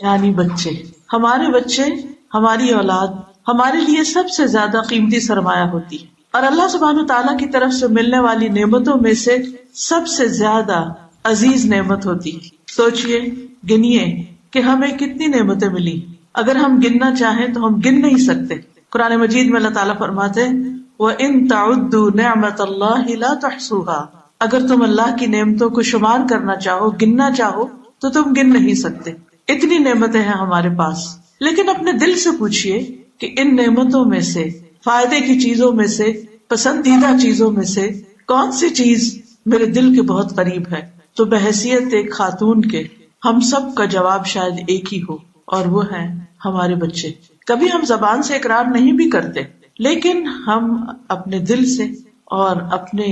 یعنی بچے، ہمارے بچے، ہماری اولاد ہمارے لیے سب سے زیادہ قیمتی سرمایہ ہوتی ہے، اور اللہ سبحانہ تعالیٰ کی طرف سے ملنے والی نعمتوں میں سے سب سے زیادہ عزیز نعمت ہوتی ہے۔ سوچئے، گنیے کہ ہمیں کتنی نعمتیں ملی، اگر ہم گننا چاہیں تو ہم گن نہیں سکتے۔ قرآن مجید میں اللہ تعالیٰ فرماتے ہیں وَإِن تَعُدُّوا نِعْمَةَ اللَّهِ لَا تُحْصُوهَا، اگر تم اللہ کی نعمتوں کو شمار کرنا چاہو، گننا چاہو تو تم گن نہیں سکتے، اتنی نعمتیں ہیں ہمارے پاس۔ لیکن اپنے دل سے پوچھئے کہ ان نعمتوں میں سے، فائدے کی چیزوں میں سے، پسندیدہ چیزوں میں سے کون سی چیز میرے دل کے بہت قریب ہے؟ تو بحیثیت ایک خاتون کے ہم سب کا جواب شاید ایک ہی ہو، اور وہ ہے ہمارے بچے۔ کبھی ہم زبان سے اقرار نہیں بھی کرتے، لیکن ہم اپنے دل سے اور اپنے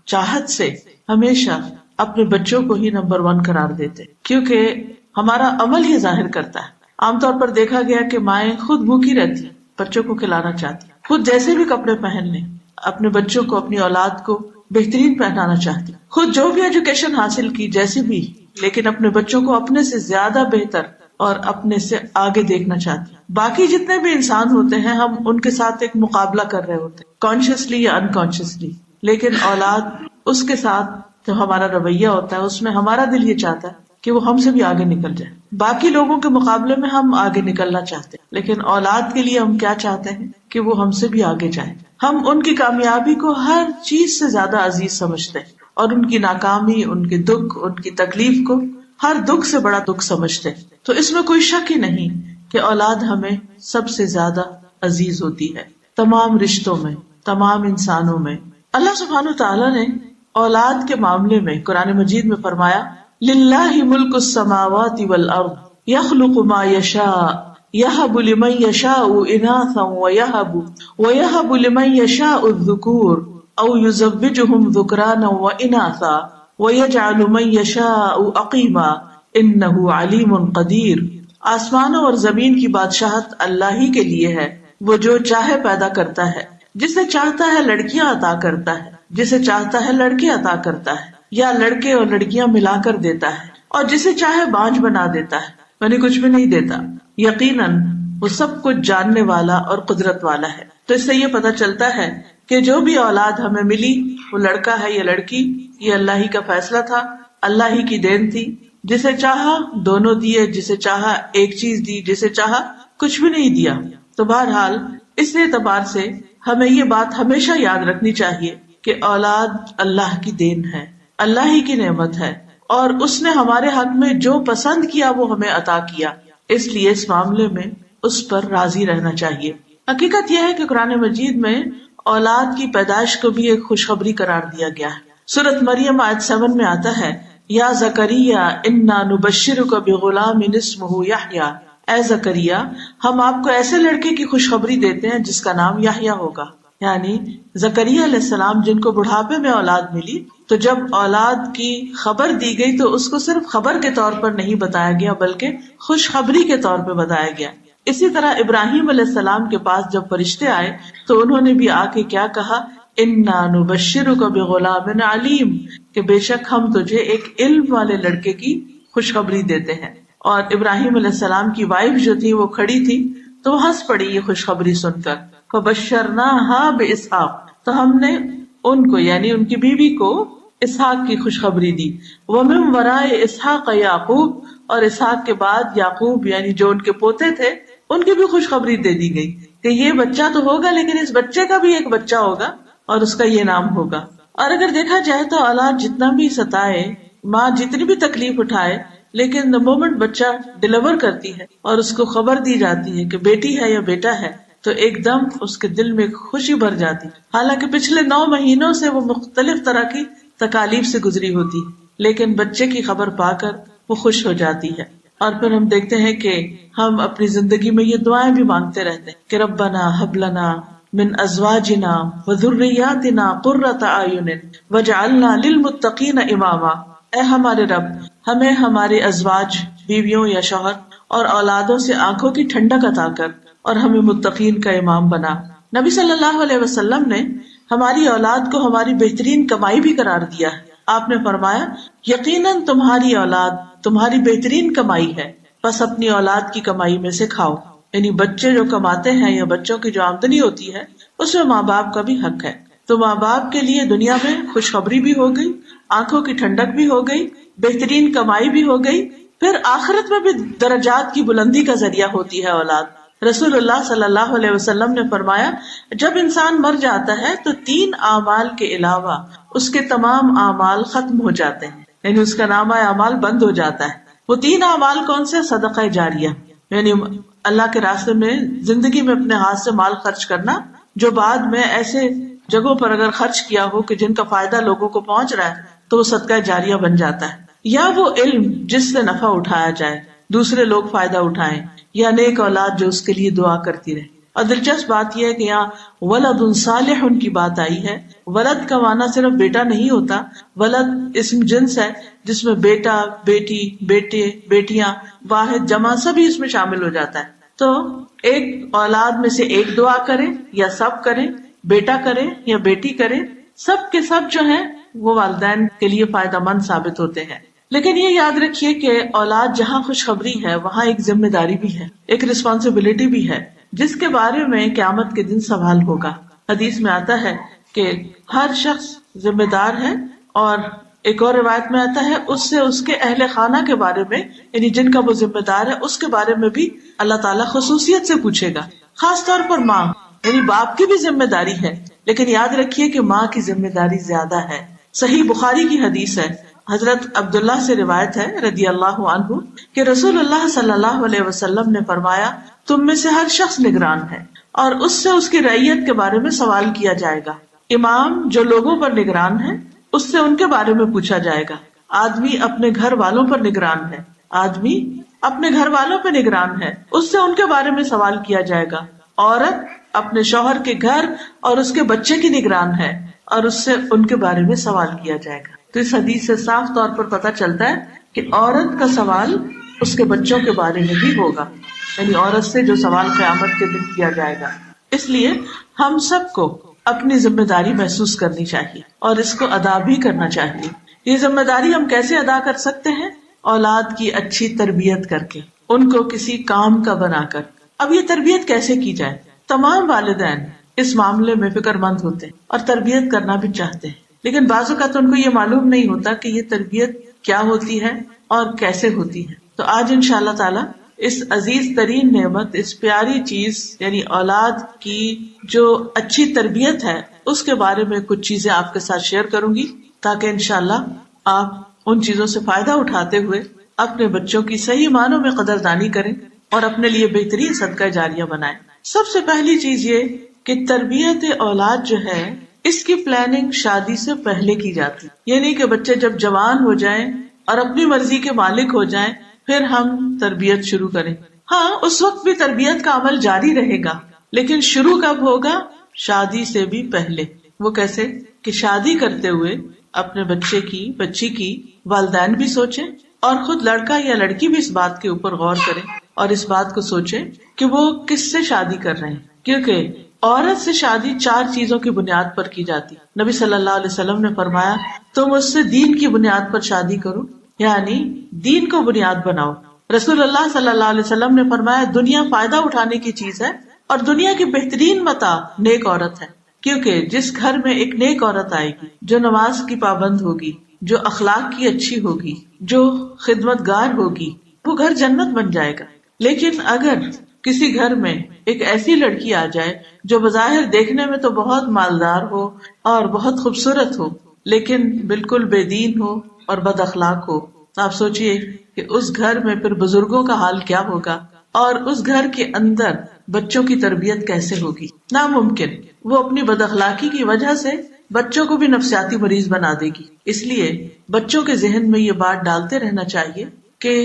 چاہت سے ہمیشہ اپنے بچوں کو ہی نمبر 1 قرار دیتے، کیونکہ ہمارا عمل ہی ظاہر کرتا ہے۔ عام طور پر دیکھا گیا کہ مائیں خود بھوکی رہتی، بچوں کو کھلانا چاہتی، خود جیسے بھی کپڑے پہن لیں، اپنے بچوں کو، اپنی اولاد کو بہترین پہنانا چاہتی، خود جو بھی ایجوکیشن حاصل کی جیسی بھی، لیکن اپنے بچوں کو اپنے سے زیادہ بہتر اور اپنے سے آگے دیکھنا چاہتی۔ باقی جتنے بھی انسان ہوتے ہیں ہم ان کے ساتھ ایک مقابلہ کر رہے ہوتے ہیں، کانشیسلی یا انکانشیسلی، لیکن اولاد، اس کے ساتھ جو ہمارا رویہ ہوتا ہے اس میں ہمارا دل یہ چاہتا ہے کہ وہ ہم سے بھی آگے نکل جائے۔ باقی لوگوں کے مقابلے میں ہم آگے نکلنا چاہتے ہیں، لیکن اولاد کے لیے ہم کیا چاہتے ہیں کہ وہ ہم سے بھی آگے جائیں۔ ہم ان کی کامیابی کو ہر چیز سے زیادہ عزیز سمجھتے ہیں، اور ان کی ناکامی، ان کے دکھ، ان کی تکلیف کو ہر دکھ سے بڑا دکھ سمجھتے ہیں۔ تو اس میں کوئی شک ہی نہیں کہ اولاد ہمیں سب سے زیادہ عزیز ہوتی ہے، تمام رشتوں میں، تمام انسانوں میں۔ اللہ سبحانہ تعالیٰ نے اولاد کے معاملے میں قرآن مجید میں فرمایا للہ ملک السماوات والارض یخلق ما یشاء یہب لمن یشاء اناثا ویہب لمن یشاء الذکور او یزوجہم ذکرانا واناثا ویجعل من یشاء عقیما انہ علیم قدیر۔ آسمانوں اور زمین کی بادشاہت اللہ ہی کے لیے ہے، وہ جو چاہے پیدا کرتا ہے، جسے چاہتا ہے لڑکیاں عطا کرتا ہے، جسے چاہتا ہے لڑکے عطا کرتا ہے، یا لڑکے اور لڑکیاں ملا کر دیتا ہے، اور جسے چاہے بانجھ بنا دیتا ہے، یعنی کچھ بھی نہیں دیتا۔ یقیناً وہ سب کچھ جاننے والا اور قدرت والا ہے۔ تو اس سے یہ پتہ چلتا ہے کہ جو بھی اولاد ہمیں ملی، وہ لڑکا ہے یا لڑکی، یہ اللہ ہی کا فیصلہ تھا، اللہ ہی کی دین تھی۔ جسے چاہا دونوں دیے، جسے چاہا ایک چیز دی، جسے چاہا کچھ بھی نہیں دیا۔ تو بہرحال اس اعتبار سے ہمیں یہ بات ہمیشہ یاد رکھنی چاہیے کہ اولاد اللہ کی دین ہے، اللہ ہی کی نعمت ہے، اور اس نے ہمارے حق میں جو پسند کیا وہ ہمیں عطا کیا، اس لیے اس معاملے میں اس پر راضی رہنا چاہیے۔ حقیقت یہ ہے کہ قرآن مجید میں اولاد کی پیدائش کو بھی ایک خوشخبری قرار دیا گیا ہے۔ سورۃ مریم آیت 7 میں آتا ہے یا زکریا انا نبشرک بغلام اسمہ یحییٰ، اے زکریا ہم آپ کو ایسے لڑکے کی خوشخبری دیتے ہیں جس کا نام یحییٰ ہوگا۔ یعنی زکریا علیہ السلام جن کو بڑھاپے میں اولاد ملی، تو جب اولاد کی خبر دی گئی تو اس کو صرف خبر کے طور پر نہیں بتایا گیا بلکہ خوشخبری کے طور پہ بتایا گیا۔ اسی طرح ابراہیم علیہ السلام کے پاس جب فرشتے آئے تو انہوں نے بھی آ کے کیا کہا، انا نبشرک بغلام علیم، کہ بے شک ہم تجھے ایک علم والے لڑکے کی خوشخبری دیتے ہیں۔ اور ابراہیم علیہ السلام کی وائف جو تھی وہ کھڑی تھی تو وہ ہنس پڑی یہ خوشخبری سن کر، فبشرناها باسحاق، تو ہم نے ان کو یعنی ان کی بیوی کو اسحاق کی خوشخبری دی، ومن وراء اسحاق یعقوب، اور اسحاق کے بعد یعقوب یعنی جو ان کے پوتے تھے ان کی بھی خوشخبری دے دی گئی کہ یہ بچہ تو ہوگا لیکن اس بچے کا بھی ایک بچہ ہوگا اور اس کا یہ نام ہوگا۔ اور اگر دیکھا جائے تو اولاد جتنا بھی ستائے، ماں جتنی بھی تکلیف اٹھائے، لیکن the moment بچہ ڈیلیور کرتی ہے اور اس کو خبر دی جاتی ہے کہ بیٹی ہے یا بیٹا ہے تو ایک دم اس کے دل میں خوشی بھر جاتی، حالانکہ پچھلے 9 مہینوں سے وہ مختلف طرح کی تکالیف سے گزری ہوتی، لیکن بچے کی خبر پا کر وہ خوش ہو جاتی ہے۔ اور پھر ہم دیکھتے ہیں کہ ہم اپنی زندگی میں یہ دعائیں بھی مانگتے رہتے ہیں کہ ربنا ہب لنا من ازواجنا وذریاتنا قرۃ اعین واجعلنا للمتقین اماما، اے ہمارے رب ہمیں ہمارے ازواج، بیویوں یا شوہر اور اولادوں سے آنکھوں کی ٹھنڈک عطا کر اور ہمیں متقین کا امام بنا۔ نبی صلی اللہ علیہ وسلم نے ہماری اولاد کو ہماری بہترین کمائی بھی قرار دیا ہے۔ آپ نے فرمایا یقیناً تمہاری اولاد تمہاری بہترین کمائی ہے، بس اپنی اولاد کی کمائی میں سے کھاؤ. یعنی بچے جو کماتے ہیں یا بچوں کی جو آمدنی ہوتی ہے اس میں ماں باپ کا بھی حق ہے. تو ماں باپ کے لیے دنیا میں خوشخبری بھی ہو گئی, آنکھوں کی ٹھنڈک بھی ہو گئی, بہترین کمائی بھی ہو گئی, پھر آخرت میں بھی درجات کی بلندی کا ذریعہ ہوتی ہے اولاد. رسول اللہ صلی اللہ علیہ وسلم نے فرمایا جب انسان مر جاتا ہے تو 3 اعمال کے علاوہ اس کے تمام اعمال ختم ہو جاتے ہیں, یعنی اس کا نامہ اعمال بند ہو جاتا ہے. وہ 3 اعمال کون سے؟ صدقہ جاریہ, یعنی اللہ کے راستے میں زندگی میں اپنے ہاتھ سے مال خرچ کرنا جو بعد میں ایسے جگہوں پر اگر خرچ کیا ہو کہ جن کا فائدہ لوگوں کو پہنچ رہا ہے تو وہ صدقہ جاریہ بن جاتا ہے. یا وہ علم جس سے نفع اٹھایا جائے, دوسرے لوگ فائدہ اٹھائیں, یا نیک اولاد جو اس کے لیے دعا کرتی رہے. اور دلچسپ بات یہ ہے کہ یہاں ولد صالح کی بات آئی ہے. ولد کا معنی صرف بیٹا نہیں ہوتا, ولد اسم جنس ہے جس میں بیٹا, بیٹی, بیٹے, بیٹیاں, واحد, جمع سبھی اس میں شامل ہو جاتا ہے. تو ایک اولاد میں سے ایک دعا کرے یا سب کریں, بیٹا کرے یا بیٹی کرے, سب کے سب جو ہیں وہ والدین کے لیے فائدہ مند ثابت ہوتے ہیں. لیکن یہ یاد رکھیے کہ اولاد جہاں خوشخبری ہے وہاں ایک ذمہ داری بھی ہے, ایک رسپانسبلٹی بھی ہے جس کے بارے میں قیامت کے دن سوال ہوگا. حدیث میں آتا ہے کہ ہر شخص ذمہ دار ہے, اور ایک اور روایت میں آتا ہے اس سے اس کے اہل خانہ کے بارے میں, یعنی جن کا وہ ذمہ دار ہے اس کے بارے میں بھی اللہ تعالیٰ خصوصیت سے پوچھے گا. خاص طور پر ماں, یعنی باپ کی بھی ذمہ داری ہے, لیکن یاد رکھیے کہ ماں کی ذمہ داری زیادہ ہے. صحیح بخاری کی حدیث ہے, حضرت عبداللہ سے روایت ہے رضی اللہ عنہ کہ رسول اللہ صلی اللہ علیہ وسلم نے فرمایا تم میں سے ہر شخص نگران ہے اور اس سے اس کی رعیت کے بارے میں سوال کیا جائے گا. امام جو لوگوں پر نگران ہے اس سے ان کے بارے میں پوچھا جائے گا. آدمی اپنے گھر والوں پر نگران ہے, آدمی اپنے گھر والوں پہ نگران ہے, اس سے ان کے بارے میں سوال کیا جائے گا. عورت اپنے شوہر کے گھر اور اس کے بچے کی نگران ہے اور اس سے ان کے بارے میں سوال کیا جائے گا. تو اس حدیث سے صاف طور پر پتہ چلتا ہے کہ عورت کا سوال اس کے بچوں کے بارے میں بھی ہوگا, یعنی عورت سے جو سوال قیامت کے دن کیا جائے گا. اس لیے ہم سب کو اپنی ذمہ داری محسوس کرنی چاہیے اور اس کو ادا بھی کرنا چاہیے. یہ ذمہ داری ہم کیسے ادا کر سکتے ہیں؟ اولاد کی اچھی تربیت کر کے, ان کو کسی کام کا بنا کر. اب یہ تربیت کیسے کی جائے؟ تمام والدین اس معاملے میں فکر مند ہوتے ہیں اور تربیت کرنا بھی چاہتے ہیں, لیکن بعض اوقات ان کو یہ معلوم نہیں ہوتا کہ یہ تربیت کیا ہوتی ہے اور کیسے ہوتی ہے. تو آج انشاءاللہ تعالی اس عزیز ترین نعمت, اس پیاری چیز یعنی اولاد کی جو اچھی تربیت ہے اس کے بارے میں کچھ چیزیں آپ کے ساتھ شیئر کروں گی, تاکہ انشاءاللہ آپ ان چیزوں سے فائدہ اٹھاتے ہوئے اپنے بچوں کی صحیح معنوں میں قدردانی کریں اور اپنے لیے بہترین صدقہ جاریہ بنائیں. سب سے پہلی چیز یہ کہ تربیت اولاد جو ہے اس کی پلاننگ شادی سے پہلے کی جاتی, یہ نہیں کہ بچے جب جوان ہو جائیں اور اپنی مرضی کے مالک ہو جائیں پھر ہم تربیت شروع کریں. ہاں اس وقت بھی تربیت کا عمل جاری رہے گا, لیکن شروع کب ہوگا؟ شادی سے بھی پہلے. وہ کیسے؟ کہ شادی کرتے ہوئے اپنے بچے کی, بچی کی والدین بھی سوچیں اور خود لڑکا یا لڑکی بھی اس بات کے اوپر غور کریں اور اس بات کو سوچیں کہ وہ کس سے شادی کر رہے ہیں. کیونکہ عورت سے شادی 4 چیزوں کی بنیاد پر کی جاتی. نبی صلی اللہ علیہ وسلم نے فرمایا تم اس سے دین کی بنیاد پر شادی کرو, یعنی دین کو بنیاد بناؤ. رسول اللہ صلی اللہ علیہ وسلم نے فرمایا دنیا فائدہ اٹھانے کی چیز ہے اور دنیا کی بہترین متاع نیک عورت ہے, کیونکہ جس گھر میں ایک نیک عورت آئے گی جو نماز کی پابند ہوگی, جو اخلاق کی اچھی ہوگی, جو خدمت گار ہوگی, وہ گھر جنت بن جائے گا. لیکن اگر کسی گھر میں ایک ایسی لڑکی آ جائے جو بظاہر دیکھنے میں تو بہت مالدار ہو اور بہت خوبصورت ہو لیکن بالکل بے دین ہو اور بد اخلاق ہو, آپ سوچئے کہ اس گھر میں پھر بزرگوں کا حال کیا ہوگا اور اس گھر کے اندر بچوں کی تربیت کیسے ہوگی؟ ناممکن. وہ اپنی بد اخلاقی کی وجہ سے بچوں کو بھی نفسیاتی مریض بنا دے گی. اس لیے بچوں کے ذہن میں یہ بات ڈالتے رہنا چاہیے کہ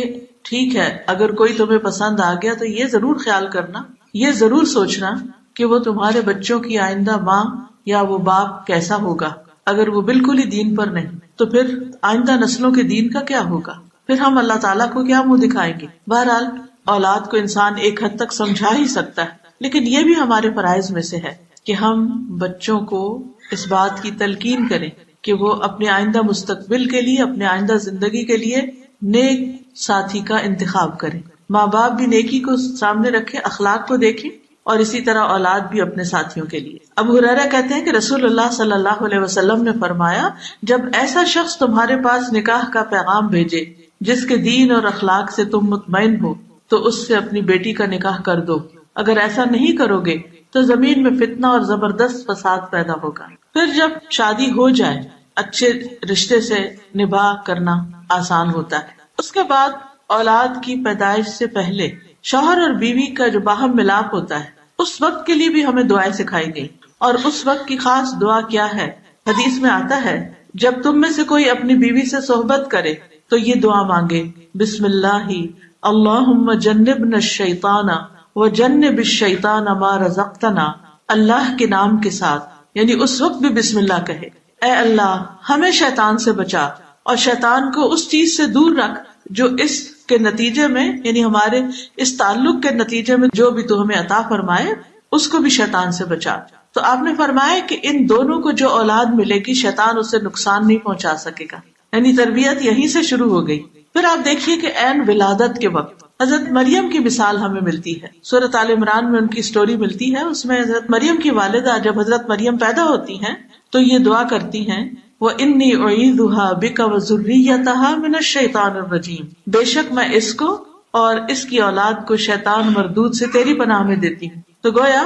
ٹھیک ہے اگر کوئی تمہیں پسند آ گیا تو یہ ضرور خیال کرنا, یہ ضرور سوچنا کہ وہ تمہارے بچوں کی آئندہ ماں یا وہ باپ کیسا ہوگا. اگر وہ بالکل ہی دین پر نہیں تو پھر آئندہ نسلوں کے دین کا کیا ہوگا؟ پھر ہم اللہ تعالیٰ کو کیا منہ دکھائیں گے؟ بہرحال اولاد کو انسان ایک حد تک سمجھا ہی سکتا ہے, لیکن یہ بھی ہمارے فرائض میں سے ہے کہ ہم بچوں کو اس بات کی تلقین کریں کہ وہ اپنے آئندہ مستقبل کے لیے, اپنے آئندہ زندگی کے لیے نیک ساتھی کا انتخاب کریں. ماں باپ بھی نیکی کو سامنے رکھے، اخلاق کو دیکھیں، اور اسی طرح اولاد بھی اپنے ساتھیوں کے لیے۔ ابو ہریرہ کہتے ہیں کہ رسول اللہ صلی اللہ علیہ وسلم نے فرمایا، جب ایسا شخص تمہارے پاس نکاح کا پیغام بھیجے جس کے دین اور اخلاق سے تم مطمئن ہو تو اس سے اپنی بیٹی کا نکاح کر دو، اگر ایسا نہیں کرو گے تو زمین میں فتنہ اور زبردست فساد پیدا ہوگا۔ پھر جب شادی ہو جائے اچھے رشتے سے نباہ کرنا آسان ہوتا ہے۔ اس کے بعد اولاد کی پیدائش سے پہلے شوہر اور بیوی کا جو باہم ملاپ ہوتا ہے، اس وقت کے لیے بھی ہمیں دعائیں سکھائی گئی۔ اور اس وقت کی خاص دعا کیا ہے؟ حدیث میں آتا ہے، جب تم میں سے کوئی اپنی بیوی سے صحبت کرے تو یہ دعا مانگے، بسم اللہ اللہم جنبنا الشیطان وجنب الشیطان ما رزقتنا۔ اللہ کے نام کے ساتھ، یعنی اس وقت بھی بسم اللہ کہے، اے اللہ ہمیں شیطان سے بچا اور شیطان کو اس چیز سے دور رکھ جو اس کے نتیجے میں، یعنی ہمارے اس تعلق کے نتیجے میں جو بھی تو ہمیں عطا فرمائے اس کو بھی شیطان سے بچا۔ تو آپ نے فرمایا کہ ان دونوں کو جو اولاد ملے گی شیطان اسے نقصان نہیں پہنچا سکے گا، یعنی تربیت یہیں سے شروع ہو گئی۔ پھر آپ دیکھیے کہ عین ولادت کے وقت حضرت مریم کی مثال ہمیں ملتی ہے، سورۃ آل عمران میں ان کی سٹوری ملتی ہے۔ اس میں حضرت مریم کی والدہ جب حضرت مریم پیدا ہوتی ہیں تو یہ دعا کرتی ہیں، وَإِنِّي أُعِيذُهَا بِكَ وَذُرِّيَّتَهَا مِنَ الشَّيْطَانِ الرَّجِيمِ، بے شک میں اس کو اور اس کی اولاد کو شیطان مردود سے تیری پناہ میں دیتی ہوں۔ تو گویا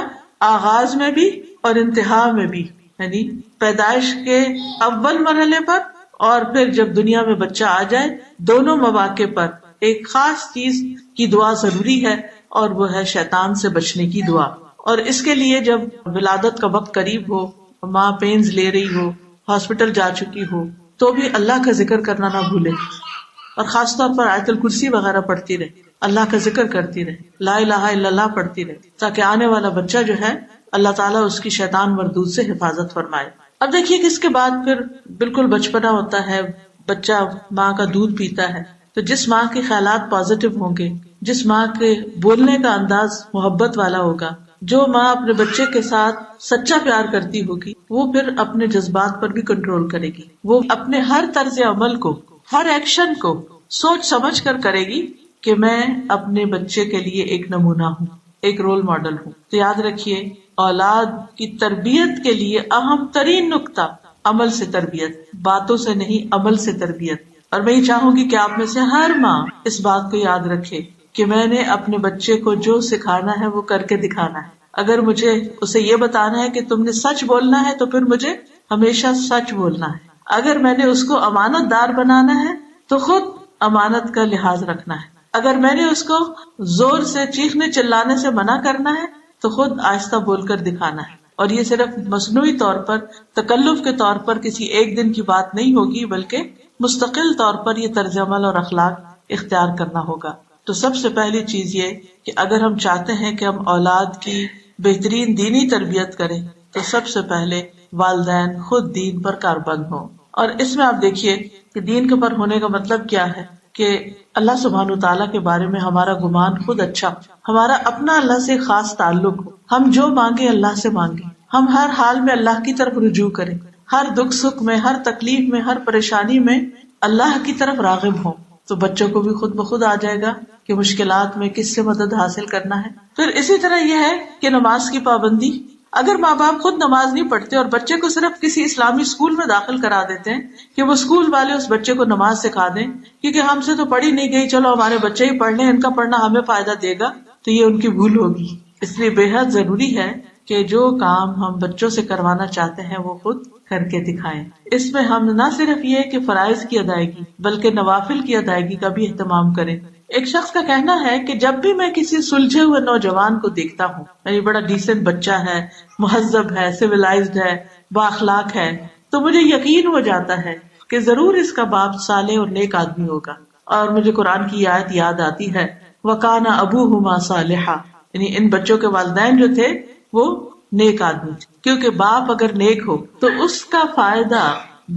آغاز میں بھی اور انتہا میں بھی، یعنی پیدائش کے اول مرحلے پر اور پھر جب دنیا میں بچہ آ جائے، دونوں مواقع پر ایک خاص چیز کی دعا ضروری ہے، اور وہ ہے شیطان سے بچنے کی دعا۔ اور اس کے لیے جب ولادت کا وقت قریب ہو، ماں پینز لے رہی ہو، ہاسپٹل جا چکی ہو، تو بھی اللہ کا ذکر کرنا نہ بھولے، اور خاص طور پر آیت الکرسی وغیرہ پڑھتی رہے، اللہ کا ذکر کرتی رہے، لا الہ الا اللہ پڑھتی رہے، تاکہ آنے والا بچہ جو ہے اللہ تعالیٰ اس کی شیطان مردود سے حفاظت فرمائے۔ اب دیکھیے کہ اس کے بعد پھر بالکل بچپنا ہوتا ہے، بچہ ماں کا دودھ پیتا ہے، تو جس ماں کے خیالات پازیٹو ہوں گے، جس ماں کے بولنے کا انداز محبت والا ہوگا، جو ماں اپنے بچے کے ساتھ سچا پیار کرتی ہوگی، وہ پھر اپنے جذبات پر بھی کنٹرول کرے گی۔ وہ اپنے ہر طرز عمل کو، ہر ایکشن کو سوچ سمجھ کر کرے گی کہ میں اپنے بچے کے لیے ایک نمونہ ہوں، ایک رول ماڈل ہوں۔ تو یاد رکھیے، اولاد کی تربیت کے لیے اہم ترین نقطہ عمل سے تربیت، باتوں سے نہیں، عمل سے تربیت۔ اور میں یہ چاہوں گی کہ آپ میں سے ہر ماں اس بات کو یاد رکھے کہ میں نے اپنے بچے کو جو سکھانا ہے وہ کر کے دکھانا ہے۔ اگر مجھے اسے یہ بتانا ہے کہ تم نے سچ بولنا ہے تو پھر مجھے ہمیشہ سچ بولنا ہے۔ اگر میں نے اس کو امانت دار بنانا ہے تو خود امانت کا لحاظ رکھنا ہے۔ اگر میں نے اس کو زور سے چیخنے چلانے سے منع کرنا ہے تو خود آہستہ بول کر دکھانا ہے۔ اور یہ صرف مصنوعی طور پر، تکلف کے طور پر کسی ایک دن کی بات نہیں ہوگی، بلکہ مستقل طور پر یہ طرز عمل اور اخلاق اختیار کرنا ہوگا۔ تو سب سے پہلی چیز یہ کہ اگر ہم چاہتے ہیں کہ ہم اولاد کی بہترین دینی تربیت کریں تو سب سے پہلے والدین خود دین پر کاربند ہوں۔ اور اس میں آپ دیکھیے کہ دین کے پر ہونے کا مطلب کیا ہے کہ اللہ سبحانہ تعالیٰ کے بارے میں ہمارا گمان خود اچھا، ہمارا اپنا اللہ سے خاص تعلق ہو، ہم جو مانگے اللہ سے مانگے، ہم ہر حال میں اللہ کی طرف رجوع کریں، ہر دکھ سکھ میں، ہر تکلیف میں، ہر پریشانی میں اللہ کی طرف راغب ہوں، تو بچوں کو بھی خود بخود آ جائے گا کہ مشکلات میں کس سے مدد حاصل کرنا ہے۔ پھر اسی طرح یہ ہے کہ نماز کی پابندی، اگر ماں باپ خود نماز نہیں پڑھتے اور بچے کو صرف کسی اسلامی اسکول میں داخل کرا دیتے ہیں کہ وہ اسکول والے اس بچے کو نماز سکھا دیں کیونکہ ہم سے تو پڑھی نہیں گئی، چلو ہمارے بچے ہی پڑھ لیں، ان کا پڑھنا ہمیں فائدہ دے گا، تو یہ ان کی بھول ہوگی۔ اس لیے بے حد ضروری ہے کہ جو کام ہم بچوں سے کروانا چاہتے ہیں وہ خود کر کے دکھائیں۔ اس میں ہم نہ صرف یہ کہ فرائض کی ادائیگی بلکہ نوافل کی ادائیگی کا بھی اہتمام کریں۔ ایک شخص کا کہنا ہے کہ جب بھی میں کسی سلجھے ہوئے نوجوان کو دیکھتا ہوں، یعنی بڑا ڈیسنٹ بچہ ہے، مہذب ہے، سویلائزڈ ہے، بااخلاق ہے، تو مجھے یقین ہو جاتا ہے کہ ضرور اس کا باپ صالح اور نیک آدمی ہوگا۔ اور مجھے قرآن کی آیت یاد آتی ہے، وَكَانَ أَبُوهُمَا صَالِحًا، یعنی ان بچوں کے والدین جو تھے وہ نیک آدمی تھے، کیونکہ باپ اگر نیک ہو تو اس کا فائدہ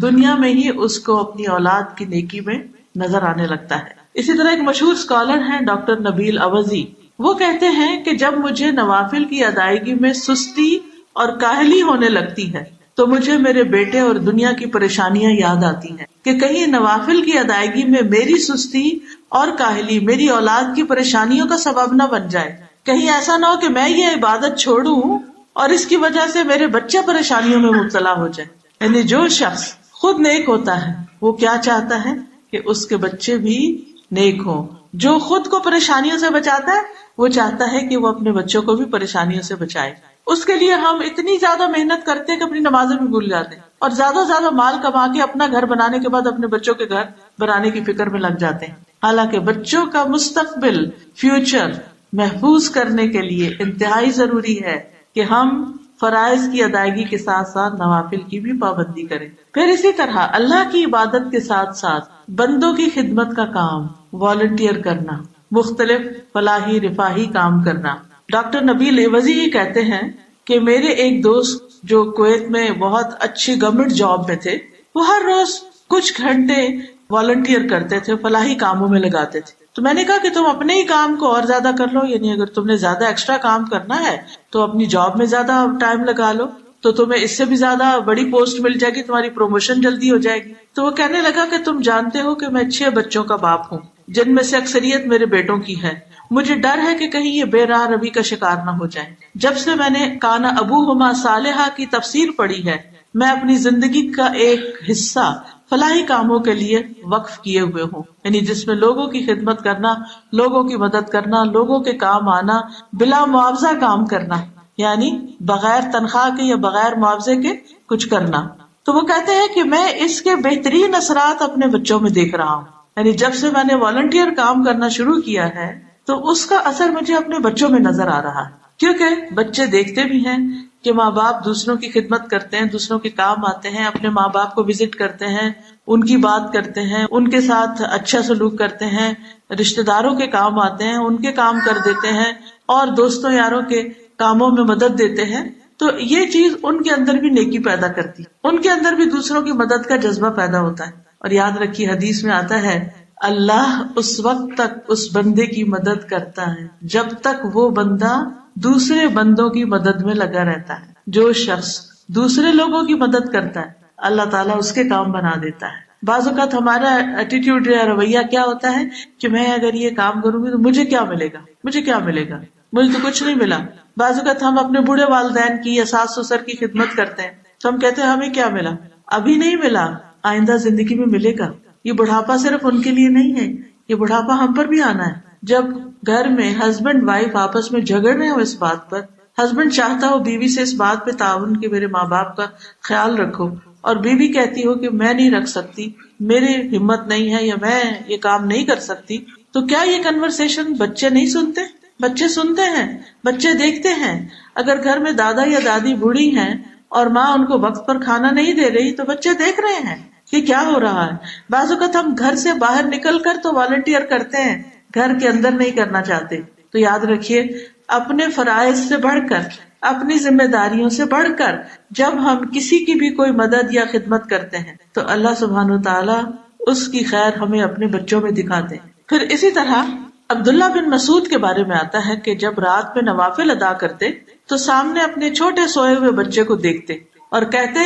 دنیا میں ہی اس کو اپنی اولاد کی نیکی میں نظر آنے لگتا ہے۔ اسی طرح ایک مشہور اسکالر ہیں ڈاکٹر نبیل اوزی، وہ کہتے ہیں کہ جب مجھے نوافل کی ادائیگی میں سستی اور کاہلی ہونے لگتی ہے تو مجھے میرے بیٹے اور دنیا کی پریشانیاں یاد آتی ہیں کہ کہیں نوافل کی ادائیگی میں میری سستی اور کاہلی میری اولاد کی پریشانیوں کا سبب نہ بن جائے. کہیں ایسا نہ ہو کہ میں یہ عبادت چھوڑوں اور اس کی وجہ سے میرے بچے پریشانیوں میں مبتلا ہو جائے. یعنی جو شخص خود نیک ہوتا ہے وہ کیا چاہتا ہے کہ اس کے بچے بھی نیک ہوں. جو خود کو پریشانیوں سے بچاتا ہے وہ چاہتا ہے کہ وہ اپنے بچوں کو بھی پریشانیوں سے بچائے. اس کے لیے ہم اتنی زیادہ محنت کرتے ہیں کہ اپنی نمازیں بھی بھول جاتے ہیں اور زیادہ زیادہ مال کما کے اپنا گھر بنانے کے بعد اپنے بچوں کے گھر بنانے کی فکر میں لگ جاتے ہیں. حالانکہ بچوں کا مستقبل فیوچر محفوظ کرنے کے لیے انتہائی ضروری ہے کہ ہم فرائض کی ادائیگی کے ساتھ ساتھ نوافل کی بھی پابندی کریں. پھر اسی طرح اللہ کی عبادت کے ساتھ ساتھ بندوں کی خدمت کا کام، والنٹیئر کرنا، مختلف فلاحی رفاہی کام کرنا. ڈاکٹر نبیل عوضی ہی کہتے ہیں کہ میرے ایک دوست جو کویت میں بہت اچھی گورنمنٹ جاب میں تھے، وہ ہر روز کچھ گھنٹے والنٹیئر کرتے تھے، فلاحی کاموں میں لگاتے تھے. تو میں نے کہا کہ تم اپنے ہی کام کو اور زیادہ کر لو، یعنی اگر تم نے زیادہ ایکسٹرا کام کرنا ہے تو اپنی جاب میں زیادہ ٹائم لگا لو، تو تمہیں اس سے بھی زیادہ بڑی پوسٹ مل جائے گی، تمہاری پروموشن جلدی ہو جائے گی. تو وہ کہنے لگا کہ تم جانتے ہو کہ میں 6 بچوں کا باپ ہوں جن میں سے اکثریت میرے بیٹوں کی ہے. مجھے ڈر ہے کہ کہیں یہ بے راہ روی کا شکار نہ ہو جائیں. جب سے میں نے کانا ابوہما صالحہ کی تفسیر پڑھی ہے، میں اپنی زندگی کا ایک حصہ فلاحی کاموں کے لیے وقف کیے ہوئے ہوں، یعنی جس میں لوگوں کی خدمت کرنا، لوگوں کی مدد کرنا، لوگوں کے کام آنا، بلا معاوضہ کام کرنا، یعنی بغیر تنخواہ کے یا بغیر معاوضے کے کچھ کرنا. تو وہ کہتے ہیں کہ میں اس کے بہترین اثرات اپنے بچوں میں دیکھ رہا ہوں. یعنی جب سے میں نے والنٹیئر کام کرنا شروع کیا ہے تو اس کا اثر مجھے اپنے بچوں میں نظر آ رہا ہے، کیونکہ بچے دیکھتے بھی ہیں کہ ماں باپ دوسروں کی خدمت کرتے ہیں، دوسروں کے کام آتے ہیں، اپنے ماں باپ کو وزٹ کرتے ہیں، ان کی بات کرتے ہیں، ان کے ساتھ اچھا سلوک کرتے ہیں، رشتہ داروں کے کام آتے ہیں، ان کے کام کر دیتے ہیں اور دوستوں یاروں کے کاموں میں مدد دیتے ہیں. تو یہ چیز ان کے اندر بھی نیکی پیدا کرتی، ان کے اندر بھی دوسروں کی مدد کا جذبہ پیدا ہوتا ہے. اور یاد رکھیے حدیث میں آتا ہے اللہ اس وقت تک اس بندے کی مدد کرتا ہے جب تک وہ بندہ دوسرے بندوں کی مدد میں لگا رہتا ہے. جو شخص دوسرے لوگوں کی مدد کرتا ہے اللہ تعالیٰ اس کے کام بنا دیتا ہے. بعض اوقات ہمارا ایٹیٹیوڈ یا رویہ کیا ہوتا ہے کہ میں اگر یہ کام کروں گی تو مجھے کیا ملے گا، مجھے کیا ملے گا، مجھے تو کچھ نہیں ملا. بعض اوقات ہم اپنے بوڑھے والدین کی یا ساس سسر کی خدمت کرتے ہیں تو ہم کہتے ہیں ہمیں کیا ملا، ابھی نہیں ملا، آئندہ زندگی میں ملے گا. یہ بڑھاپا صرف ان کے لیے نہیں ہے، یہ بڑھاپا ہم پر بھی آنا ہے. جب گھر میں ہسبینڈ وائف آپس میں جھگڑ رہے ہو اس بات پر، ہسبینڈ چاہتا ہو بیوی سے اس بات پہ تعاون کہ میرے ماں باپ کا خیال رکھو، اور بیوی کہتی ہو کہ میں نہیں رکھ سکتی، میری ہمت نہیں ہے یا میں یہ کام نہیں کر سکتی، تو کیا یہ کنورسیشن بچے نہیں سنتے؟ بچے سنتے ہیں، بچے دیکھتے ہیں. اگر گھر میں دادا یا دادی بوڑھی ہیں اور ماں ان کو وقت پر کھانا نہیں دے رہی تو بچے دیکھ رہے ہیں کہ کیا ہو رہا ہے. بعض اوقات ہم گھر سے باہر نکل کر تو والنٹیئر کرتے ہیں، گھر کے اندر نہیں کرنا چاہتے. تو یاد رکھیے اپنے فرائض سے بڑھ کر، اپنی ذمہ داریوں سے بڑھ کر جب ہم کسی کی بھی کوئی مدد یا خدمت کرتے ہیں تو اللہ سبحانہ وتعالی اس کی خیر ہمیں اپنے بچوں میں دکھاتے ہیں. پھر اسی طرح عبداللہ بن مسعود کے بارے میں آتا ہے کہ جب رات میں نوافل ادا کرتے تو سامنے اپنے چھوٹے سوئے ہوئے بچے کو دیکھتے اور کہتے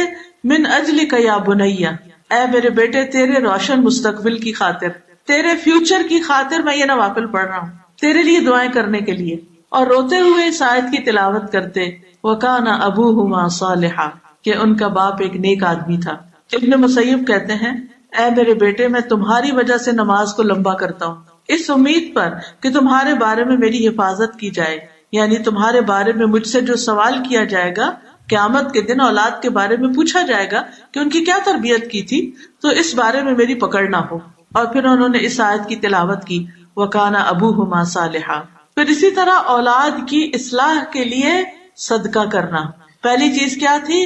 من اجلک یا بنیا، اے میرے بیٹے تیرے روشن مستقبل کی خاطر، تیرے فیوچر کی خاطر میں یہ نوافل پڑھ رہا ہوں، تیرے لیے دعائیں کرنے کے لیے. اور روتے ہوئے اس آیت کی تلاوت کرتے وَكَانَ أَبُوهُمَا صَالِحًا، کہ ان کا باپ ایک نیک آدمی تھا. ابن مسیب کہتے ہیں اے میرے بیٹے میں تمہاری وجہ سے نماز کو لمبا کرتا ہوں اس امید پر کہ تمہارے بارے میں میری حفاظت کی جائے، یعنی تمہارے بارے میں مجھ سے جو سوال کیا جائے گا قیامت کے دن، اولاد کے بارے میں پوچھا جائے گا کہ ان کی کیا تربیت کی تھی، تو اس بارے میں میری پکڑ نہ ہو. اور پھر انہوں نے اس آیت کی تلاوت کی وَكَانَ أَبُوهُمَا صَالِحًا. پھر اسی طرح اولاد کی اصلاح کے لیے صدقہ کرنا. پہلی چیز کیا تھی؟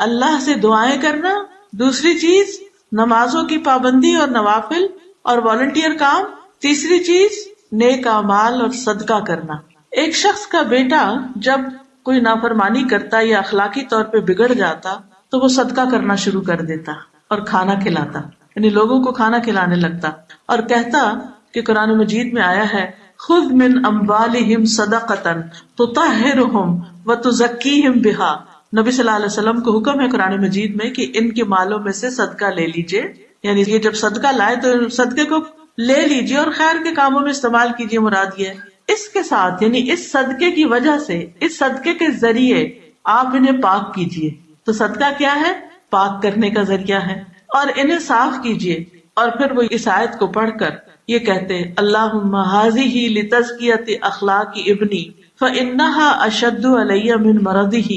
اللہ سے دعائیں کرنا. دوسری چیز نمازوں کی پابندی اور نوافل اور والنٹیئر کام. تیسری چیز نیک اعمال اور صدقہ کرنا. ایک شخص کا بیٹا جب کوئی نافرمانی کرتا یا اخلاقی طور پہ بگڑ جاتا تو وہ صدقہ کرنا شروع کر دیتا اور کھانا کھلاتا، یعنی لوگوں کو کھانا کھلانے لگتا اور کہتا کہ قرآن مجید میں آیا ہے خذ من اموالہم صدقۃ تطہرہم وتزکیہم بہا، نبی صلی اللہ علیہ وسلم کو حکم ہے قرآن مجید میں کہ ان کے مالوں میں سے صدقہ لے لیجئے، یعنی یہ جب صدقہ لائے تو صدقے کو لے لیجئے اور خیر کے کاموں میں استعمال کیجئے، مراد یہ ہے۔ اس کے ساتھ یعنی اس صدقے کی وجہ سے، اس صدقے کے ذریعے آپ انہیں پاک کیجئے۔ تو صدقہ کیا ہے؟ پاک کرنے کا ذریعہ ہے، اور انہیں صاف کیجئے۔ اور پھر وہ اس آیت کو پڑھ کر یہ کہتے ہیں اللہم ھذہ لتزکیۃ اخلاق ابنی فانھا اشد علی من مرضہ،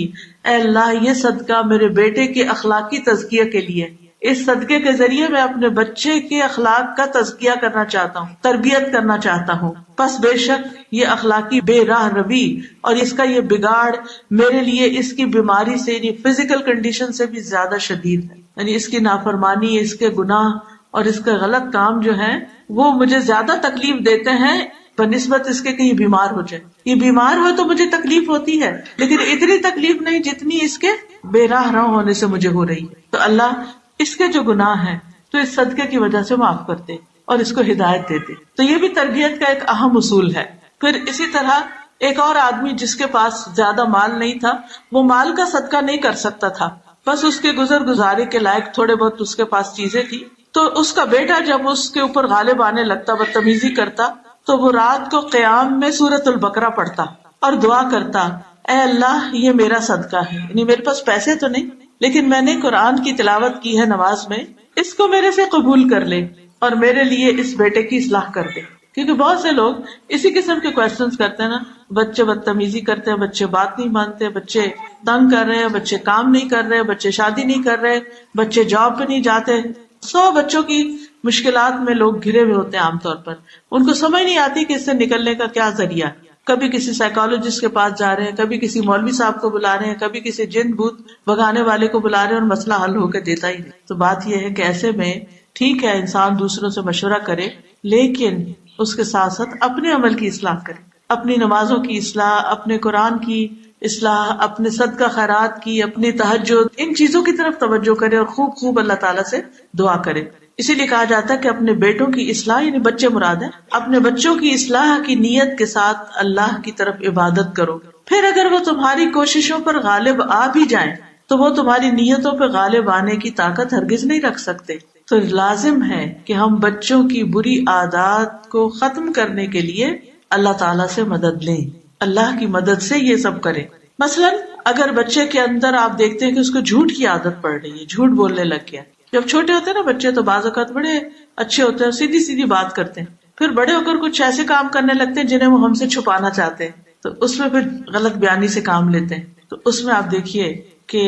اے اللہ یہ صدقہ میرے بیٹے کے اخلاقی تزکیہ کے لیے، اس صدقے کے ذریعے میں اپنے بچے کے اخلاق کا تزکیہ کرنا چاہتا ہوں، تربیت کرنا چاہتا ہوں، پس بے شک یہ اخلاقی بے راہ روی اور اس کا یہ بگاڑ میرے لیے اس کی بیماری سے یعنی فزیکل کنڈیشن سے بھی زیادہ شدید ہے، یعنی اس کی نافرمانی، اس کے گناہ اور اس کا غلط کام جو ہے وہ مجھے زیادہ تکلیف دیتے ہیں بنسبت اس کے کہیں بیمار ہو جائے۔ یہ بیمار ہو تو مجھے تکلیف ہوتی ہے، لیکن اتنی تکلیف نہیں جتنی اس کے بے راہ رو ہونے سے مجھے ہو رہی ہے۔ تو اللہ اس کے جو گناہ ہیں تو اس صدقے کی وجہ سے معاف کرتے اور اس کو ہدایت دیتے۔ تو یہ بھی تربیت کا ایک اہم اصول ہے۔ پھر اسی طرح ایک اور آدمی جس کے پاس زیادہ مال نہیں تھا، وہ مال کا صدقہ نہیں کر سکتا تھا، بس اس کے گزر گزارے کے لائق تھوڑے بہت اس کے پاس چیزیں تھی، تو اس کا بیٹا جب اس کے اوپر غالب آنے لگتا، بدتمیزی کرتا، تو وہ رات کو قیام میں سورۃ البقرہ پڑھتا اور دعا کرتا، اے اللہ یہ میرا صدقہ ہے، یعنی میرے پاس پیسے تو نہیں لیکن میں نے قرآن کی تلاوت کی ہے نماز میں، اس کو میرے سے قبول کر لے اور میرے لیے اس بیٹے کی اصلاح کر دے۔ کیونکہ بہت سے لوگ اسی قسم کے کوشچنز کرتے ہیں نا، بچے بدتمیزی کرتے ہیں، بچے بات نہیں مانتے، بچے تنگ کر رہے ہیں، بچے کام نہیں کر رہے، بچے شادی نہیں کر رہے، بچے جاب پہ نہیں جاتے، 100 بچوں کی مشکلات میں لوگ گھرے ہوئے ہوتے ہیں عام طور پر، ان کو سمجھ نہیں آتی کہ اس سے نکلنے کا کیا ذریعہ۔ کبھی کسی سائیکالوجسٹ کے پاس جا رہے ہیں، کبھی کسی مولوی صاحب کو بلا رہے ہیں، کبھی کسی جن بھوت بھگانے والے کو بلا رہے ہیں، اور مسئلہ حل ہو کے دیتا ہی نہیں۔ تو بات یہ ہے کہ ایسے میں ٹھیک ہے انسان دوسروں سے مشورہ کرے، لیکن اس کے ساتھ ساتھ اپنے عمل کی اصلاح کرے، اپنی نمازوں کی اصلاح، اپنے قرآن کی اصلاح، اپنے صدقہ خیرات کی، اپنی تہجد، ان چیزوں کی طرف توجہ کرے اور خوب خوب اللہ تعالیٰ سے دعا کرے۔ اسی لیے کہا جاتا ہے کہ اپنے بیٹوں کی اصلاح یعنی بچے مراد ہیں، اپنے بچوں کی اصلاح کی نیت کے ساتھ اللہ کی طرف عبادت کرو، پھر اگر وہ تمہاری کوششوں پر غالب آ بھی جائیں تو وہ تمہاری نیتوں پہ غالب آنے کی طاقت ہرگز نہیں رکھ سکتے۔ تو لازم ہے کہ ہم بچوں کی بری عادات کو ختم کرنے کے لیے اللہ تعالیٰ سے مدد لیں، اللہ کی مدد سے یہ سب کریں۔ مثلاً اگر بچے کے اندر آپ دیکھتے ہیں کہ اس کو جھوٹ کی عادت پڑ رہی ہے، جھوٹ بولنے لگ گیا، جب چھوٹے ہوتے ہیں نا بچے تو بعض اوقات بڑے اچھے ہوتے ہیں، سیدھی سیدھی بات کرتے ہیں، پھر بڑے ہو کر کچھ ایسے کام کرنے لگتے ہیں جنہیں وہ ہم سے چھپانا چاہتے ہیں، تو اس میں پھر غلط بیانی سے کام لیتے ہیں۔ تو اس میں آپ دیکھیے کہ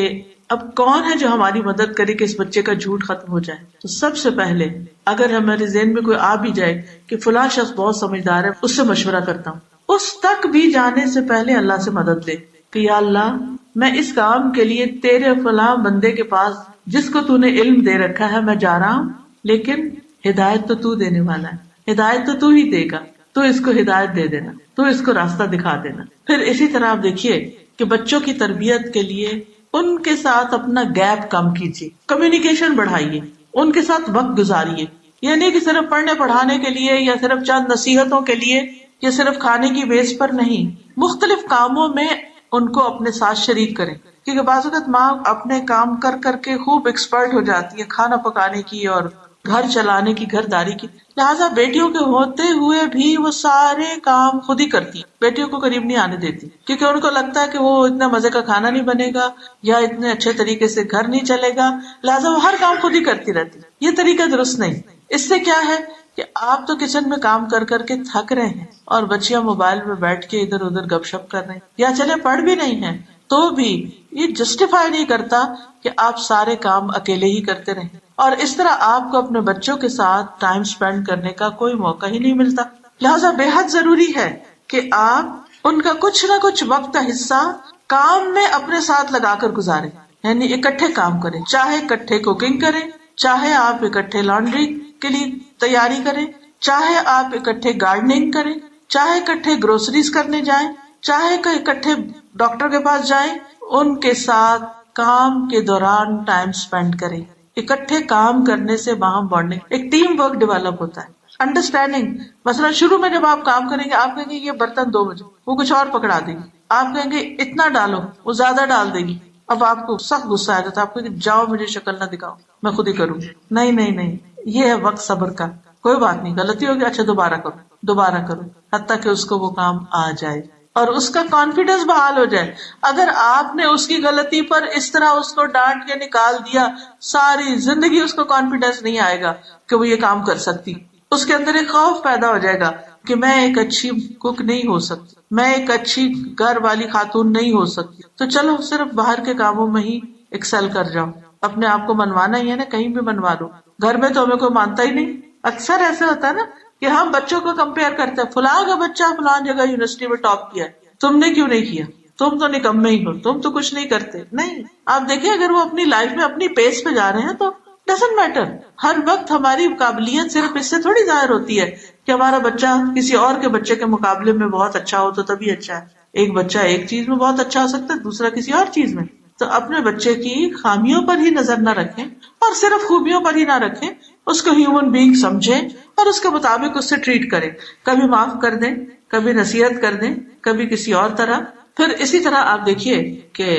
اب کون ہے جو ہماری مدد کرے کہ اس بچے کا جھوٹ ختم ہو جائے؟ تو سب سے پہلے اگر ہمارے ذہن میں کوئی آ بھی جائے کہ فلاں شخص بہت سمجھدار ہے، اس سے مشورہ کرتا ہوں، اس تک بھی جانے سے پہلے اللہ سے مدد لے کہ یا اللہ میں اس کام کے لیے تیرے فلاں بندے کے پاس جس کو تو نے علم دے رکھا ہے میں جا رہا ہوں، لیکن ہدایت تو تو دینے والا ہے، ہدایت تو ہی دے گا، تو اس کو ہدایت دے دینا، تو اس کو راستہ دکھا دینا۔ پھر اسی طرح آپ دیکھیے کہ بچوں کی تربیت کے لیے ان کے ساتھ اپنا گیپ کم کیجیے، کمیونیکیشن بڑھائیے، ان کے ساتھ وقت گزاریے، یعنی کہ صرف پڑھنے پڑھانے کے لیے یا صرف چند نصیحتوں کے لیے یا صرف کھانے کی بیس پر نہیں، مختلف کاموں میں ان کو اپنے ساتھ شریک کریں، کیونکہ بعض اوقات ماں اپنے کام کر کر کے خوب ایکسپرٹ ہو جاتی ہے کھانا پکانے کی اور گھر چلانے کی، گھر داری کی، لہٰذا بیٹیوں کے ہوتے ہوئے بھی وہ سارے کام خود ہی کرتی، بیٹیوں کو قریب نہیں آنے دیتی، کیونکہ ان کو لگتا ہے کہ وہ اتنا مزے کا کھانا نہیں بنے گا یا اتنے اچھے طریقے سے گھر نہیں چلے گا، لہٰذا وہ ہر کام خود ہی کرتی رہتی۔ یہ طریقہ درست نہیں۔ اس سے کیا ہے کہ آپ تو کچن میں کام کر کر کے تھک رہے ہیں اور بچیاں موبائل میں بیٹھ کے ادھر ادھر گپ شپ کر رہے ہیں، یا چلے پڑھ بھی نہیں ہیں تو بھی یہ جسٹیفائی نہیں کرتا کہ آپ سارے کام اکیلے ہی کرتے رہیں، اور اس طرح آپ کو اپنے بچوں کے ساتھ ٹائم سپینڈ کرنے کا کوئی موقع ہی نہیں ملتا۔ لہٰذا بے حد ضروری ہے کہ آپ ان کا کچھ نہ کچھ وقت کا حصہ کام میں اپنے ساتھ لگا کر گزاریں، یعنی اکٹھے کام کریں، چاہے اکٹھے کوکنگ کریں، چاہے آپ اکٹھے لانڈری کے لیے تیاری کریں، چاہے آپ اکٹھے گارڈننگ کریں، چاہے اکٹھے گروسریز کرنے جائیں، چاہے کہ اکٹھے ڈاکٹر کے پاس جائیں، ان کے ساتھ کام کے دوران ٹائم سپینڈ کریں۔ اکٹھے کام کرنے سے وہاں بانڈنگ، ایک ٹیم ورک ڈیولپ ہوتا ہے، انڈرسٹینڈنگ۔ مثلا شروع میں جب آپ کام کریں گے، آپ کہیں گے یہ برتن دو مجھے، وہ کچھ اور پکڑا دے گی، آپ کہیں گے اتنا ڈالو، وہ زیادہ ڈال دے گی، اب آپ کو سخت غصہ آ جاتا ہے، آپ کو کہ جاؤ مجھے شکل نہ دکھاؤ، میں خود ہی کروں. نہیں نہیں نہیں، یہ ہے وقت صبر کا. کوئی بات نہیں، غلطی ہوگی، اچھا دوبارہ کرو حتیٰ کہ اس کو وہ کام آ جائے اور اس کا کانفیڈینس بحال ہو جائے. اگر آپ نے اس کی غلطی پر اس طرح اس کو ڈانٹ کے نکال دیا، ساری زندگی اس کو کانفیڈینس نہیں آئے گا کہ وہ یہ کام کر سکتی. اس کے اندر ایک خوف پیدا ہو جائے گا کہ میں ایک اچھی کک نہیں ہو سکتی، میں ایک اچھی گھر والی خاتون نہیں ہو سکتی. تو چلو صرف باہر کے کاموں میں ہی ایکسل کر جاؤ. اپنے آپ کو منوانا ہی ہے نا، کہیں بھی منوا لو. گھر میں تو ہمیں کوئی مانتا ہی نہیں. اکثر ایسا ہوتا ہے نا کہ ہم بچوں کو کمپیئر کرتے ہیں، فلاں کا بچہ فلاں جگہ یونیورسٹی میں ٹاپ کیا ہے، تم نے کیوں نہیں کیا؟ تم تو نکمے ہی ہو، تم تو کچھ نہیں کرتے. نہیں، آپ دیکھیں اگر وہ اپنی لائف میں اپنی پیس پہ جا رہے ہیں تو ڈزنٹ میٹر. ہر وقت ہماری قابلیت صرف اس سے تھوڑی ظاہر ہوتی ہے کہ ہمارا بچہ کسی اور کے بچے کے مقابلے میں بہت اچھا ہو تو تبھی اچھا ہے. ایک بچہ ایک چیز میں بہت اچھا ہو سکتا ہے، دوسرا کسی اور چیز میں. تو اپنے بچے کی خامیوں پر ہی نظر نہ رکھیں اور صرف خوبیوں پر ہی نہ رکھیں، اس کو ہیومن بینگ سمجھیں اور اس کے مطابق اس سے ٹریٹ کریں. کبھی معاف کر دیں، کبھی نصیحت کر دیں، کبھی کسی اور طرح. پھر اسی طرح آپ دیکھیے کہ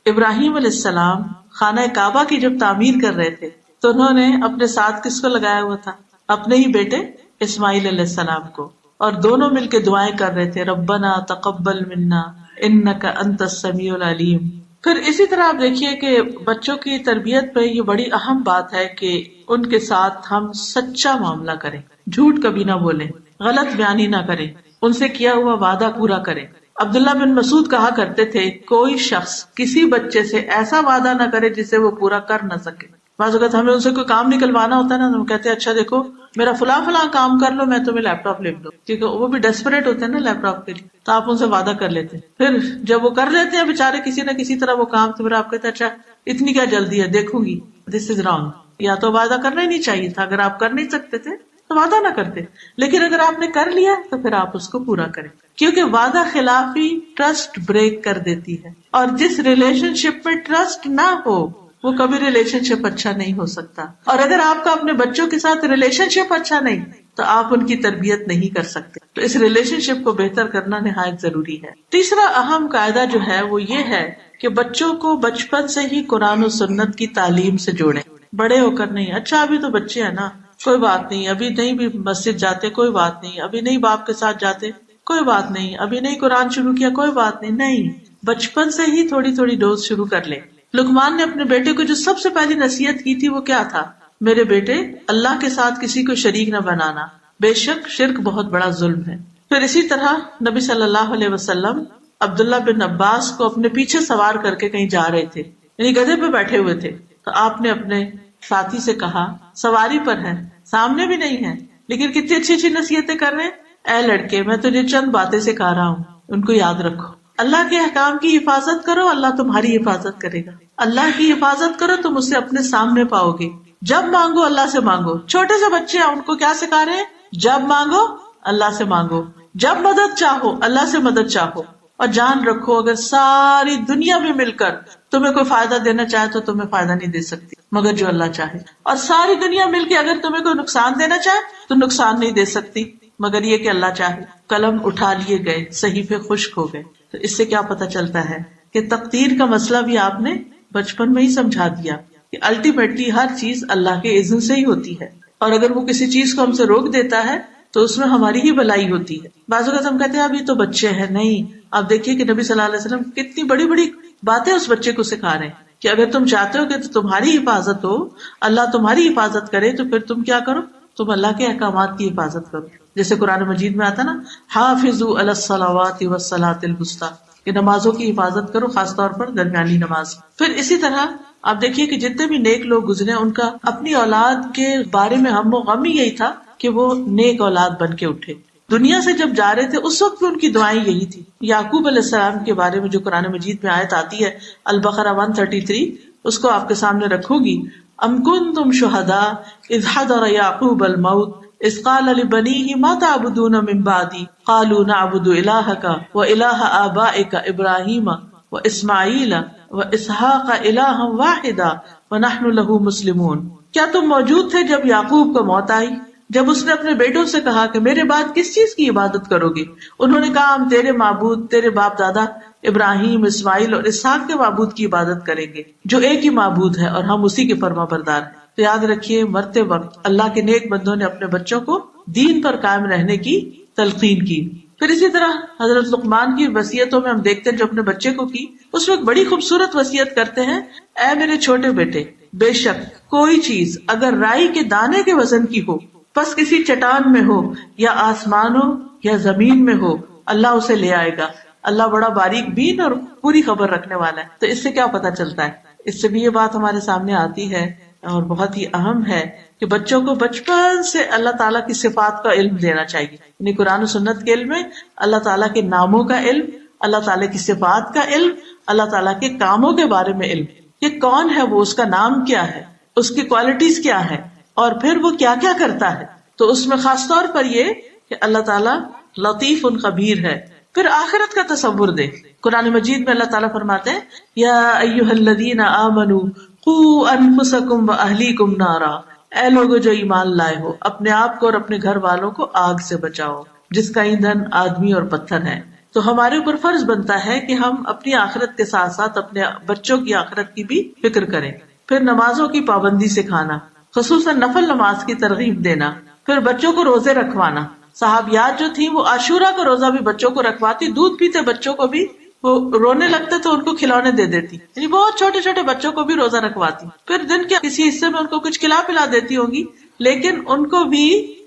ابراہیم علیہ السلام خانہ کعبہ کی جب تعمیر کر رہے تھے تو انہوں نے اپنے ساتھ کس کو لگایا ہوا تھا؟ اپنے ہی بیٹے اسماعیل علیہ السلام کو. اور دونوں مل کے دعائیں کر رہے تھے، ربنا تقبل منا انک انت السمیع العلیم. پھر اسی طرح آپ دیکھیے کہ بچوں کی تربیت پہ یہ بڑی اہم بات ہے کہ ان کے ساتھ ہم سچا معاملہ کریں، جھوٹ کبھی نہ بولیں، غلط بیانی نہ کریں، ان سے کیا ہوا وعدہ پورا کریں. عبداللہ بن مسعود کہا کرتے تھے، کوئی شخص کسی بچے سے ایسا وعدہ نہ کرے جسے وہ پورا کر نہ سکے. بعض اوقات ہمیں ان سے کوئی کام نکلوانا ہوتا ہے نا، ہم کہتے ہیں اچھا دیکھو میرا فلاں کام کر لو، میں تمہیں لیپ ٹاپ لے دوں، کیونکہ وہ بھی ڈیسپریٹ ہوتے ہیں نا لیپ ٹاپ کے لیے. تو آپ ان سے وعدہ کر لیتے ہیں، پھر جب وہ کر لیتے ہیں بےچارے کسی نہ کسی طرح وہ کام، تو پھر آپ کہتے ہیں اچھا اتنی کیا جلدی ہے، دیکھوں گی. دس از رانگ. یا تو وعدہ کرنا ہی نہیں چاہیے تھا. اگر آپ کر نہیں سکتے تھے تو وعدہ نہ کرتے، لیکن اگر آپ نے کر لیا تو پھر آپ اس کو پورا کریں، کیونکہ وعدہ خلافی ٹرسٹ بریک کر دیتی ہے. اور جس ریلیشن شپ میں ٹرسٹ نہ ہو وہ کبھی ریلیشن شپ اچھا نہیں ہو سکتا. اور اگر آپ کا اپنے بچوں کے ساتھ ریلیشن شپ اچھا نہیں تو آپ ان کی تربیت نہیں کر سکتے. تو اس ریلیشن شپ کو بہتر کرنا نہایت ضروری ہے. تیسرا اہم قاعدہ جو ہے وہ یہ ہے کہ بچوں کو بچپن سے ہی قرآن و سنت کی تعلیم سے جوڑیں، بڑے ہو کر نہیں. اچھا ابھی تو بچے ہیں نا، کوئی بات نہیں، ابھی نہیں بھی مسجد جاتے، کوئی بات نہیں، ابھی نہیں باپ کے ساتھ جاتے، کوئی بات نہیں، ابھی نہیں قرآن شروع کیا، کوئی بات نہیں. نہیں، بچپن سے ہی تھوڑی تھوڑی ڈوز شروع کر لیں. لقمان نے اپنے بیٹے کو جو سب سے پہلی نصیحت کی تھی وہ کیا تھا؟ میرے بیٹے اللہ کے ساتھ کسی کو شریک نہ بنانا، بے شک شرک بہت بڑا ظلم ہے. پھر اسی طرح نبی صلی اللہ علیہ وسلم عبداللہ بن عباس کو اپنے پیچھے سوار کر کے کہیں جا رہے تھے، یعنی گدھے پہ بیٹھے ہوئے تھے. تو آپ نے اپنے ساتھی سے کہا، سواری پر ہے، سامنے بھی نہیں ہے، لیکن کتنی اچھی اچھی نصیحتیں کر رہے ہیں. اے لڑکے، میں تجھے چند باتیں سکھا رہا ہوں، ان کو یاد رکھو. اللہ کے احکام کی حفاظت کرو، اللہ تمہاری حفاظت کرے گا. اللہ کی حفاظت کرو، تم اسے اپنے سامنے پاؤ گے. جب مانگو اللہ سے مانگو. چھوٹے سے بچے ہیں، ان کو کیا سکھا رہے ہیں؟ جب مانگو اللہ سے مانگو، جب مدد چاہو اللہ سے مدد چاہو. اور جان رکھو اگر ساری دنیا بھی مل کر تمہیں کوئی فائدہ دینا چاہے تو تمہیں فائدہ نہیں دے سکتی مگر جو اللہ چاہے، اور ساری دنیا مل کے اگر تمہیں کوئی نقصان دینا چاہے تو نقصان نہیں دے سکتی مگر یہ کہ اللہ چاہے. قلم اٹھا لیے گئے، صحیفے خشک ہو گئے. تو اس سے کیا پتہ چلتا ہے کہ تقدیر کا مسئلہ بھی آپ نے بچپن میں ہی سمجھا دیا کہ الٹیمیٹلی ہر چیز اللہ کے اذن سے ہی ہوتی ہے، اور اگر وہ کسی چیز کو ہم سے روک دیتا ہے تو اس میں ہماری ہی بھلائی ہوتی ہے. بعض اوقات ہم کہتے ہیں ابھی تو بچے ہیں. نہیں، آپ دیکھیے کہ نبی صلی اللہ علیہ وسلم کتنی بڑی بڑی باتیں اس بچے کو سکھا رہے ہیں کہ اگر تم چاہتے ہو کہ تمہاری حفاظت ہو، اللہ تمہاری حفاظت کرے، تو پھر تم کیا کرو؟ تم اللہ کے احکامات کی حفاظت کرو. جیسے قرآن مجید میں آتا نا، حافظوا علی الصلوات والصلاۃ الوسطی، کہ نمازوں کی حفاظت کرو، خاص طور پر درمیانی نماز. پھر اسی طرح آپ دیکھیے کہ جتنے بھی نیک لوگ گزرے ان کا اپنی اولاد کے بارے میں ہم و غم ہی یہی تھا کہ وہ نیک اولاد بن کے اٹھے. دنیا سے جب جا رہے تھے اس وقت بھی ان کی دعائیں یہی تھی. یعقوب علیہ السلام کے بارے میں جو قرآن مجید میں آیت آتی ہے البقرہ 133، اس کو آپ کے سامنے رکھوں گی. ام کنتم شہداء اذ حضر یعقوب الموت اذ قال لبنیہ ما تعبدون من بعدی قالوا نعبد الہک والہ آبائک ابراہیم واسماعیل واسحاق الہا واحدا ونحن لہ مسلمون. کیا تم موجود تھے جب یعقوب کو موت آئی جب اس نے اپنے بیٹوں سے کہا کہ میرے بعد کس چیز کی عبادت کرو گے، انہوں نے کہا ہم تیرے معبود، تیرے باپ دادا ابراہیم، اسماعیل اور اسحاق کے معبود کی عبادت کریں گے جو ایک ہی معبود ہے اور ہم اسی کے فرما بردار ہیں۔ تو یاد رکھیے مرتے وقت اللہ کے نیک بندوں نے اپنے بچوں کو دین پر قائم رہنے کی تلقین کی۔ پھر اسی طرح حضرت لقمان کی وصیتوں میں ہم دیکھتے ہیں جو اپنے بچے کو کی، اس میں ایک بڑی خوبصورت وصیت کرتے ہیں، اے میرے چھوٹے بیٹے، بے شک کوئی چیز اگر رائی کے دانے کے وزن کی ہو، پس کسی چٹان میں ہو یا آسمانوں یا زمین میں ہو، اللہ اسے لے آئے گا۔ اللہ بڑا باریک بین اور پوری خبر رکھنے والا ہے۔ تو اس سے کیا پتا چلتا ہے؟ اس سے بھی یہ بات ہمارے سامنے آتی ہے اور بہت ہی اہم ہے کہ بچوں کو بچپن سے اللہ تعالیٰ کی صفات کا علم دینا چاہیے، یعنی قرآن و سنت کے علم میں اللہ تعالیٰ کے ناموں کا علم، اللہ تعالیٰ کی صفات کا علم، اللہ تعالیٰ کے کاموں کے بارے میں علم، کہ کون ہے وہ، اس کا نام کیا ہے، اس کی کوالٹیز کیا ہے، اور پھر وہ کیا کیا کرتا ہے۔ تو اس میں خاص طور پر یہ کہ اللہ تعالیٰ لطیف خبیر ہے۔ پھر آخرت کا تصور دے۔ قرآن مجید میں اللہ تعالیٰ فرماتے ہیں یا ایھا الذین آمنوا قوا انفسکم واہلیکم نارا، اے لوگو جو ایمان لائے ہو، اپنے آپ کو اور اپنے گھر والوں کو آگ سے بچاؤ جس کا ایندھن آدمی اور پتھر ہے۔ تو ہمارے اوپر فرض بنتا ہے کہ ہم اپنی آخرت کے ساتھ ساتھ اپنے بچوں کی آخرت کی بھی فکر کریں۔ پھر نمازوں کی پابندی سکھانا، خصوصاً نفل نماز کی ترغیب دینا۔ پھر بچوں کو روزے رکھوانا۔ صحابیات جو تھی وہ عاشورہ کا روزہ بھی بچوں کو رکھواتی، دودھ پیتے بچوں کو بھی وہ رونے لگتے تو ان کو کھلونے دے دیتی، یعنی بہت چھوٹے چھوٹے بچوں کو بھی روزہ رکھواتی۔ پھر دن کے کسی حصے میں ان کو کچھ کھلا پلا دیتی ہوگی، لیکن ان کو بھی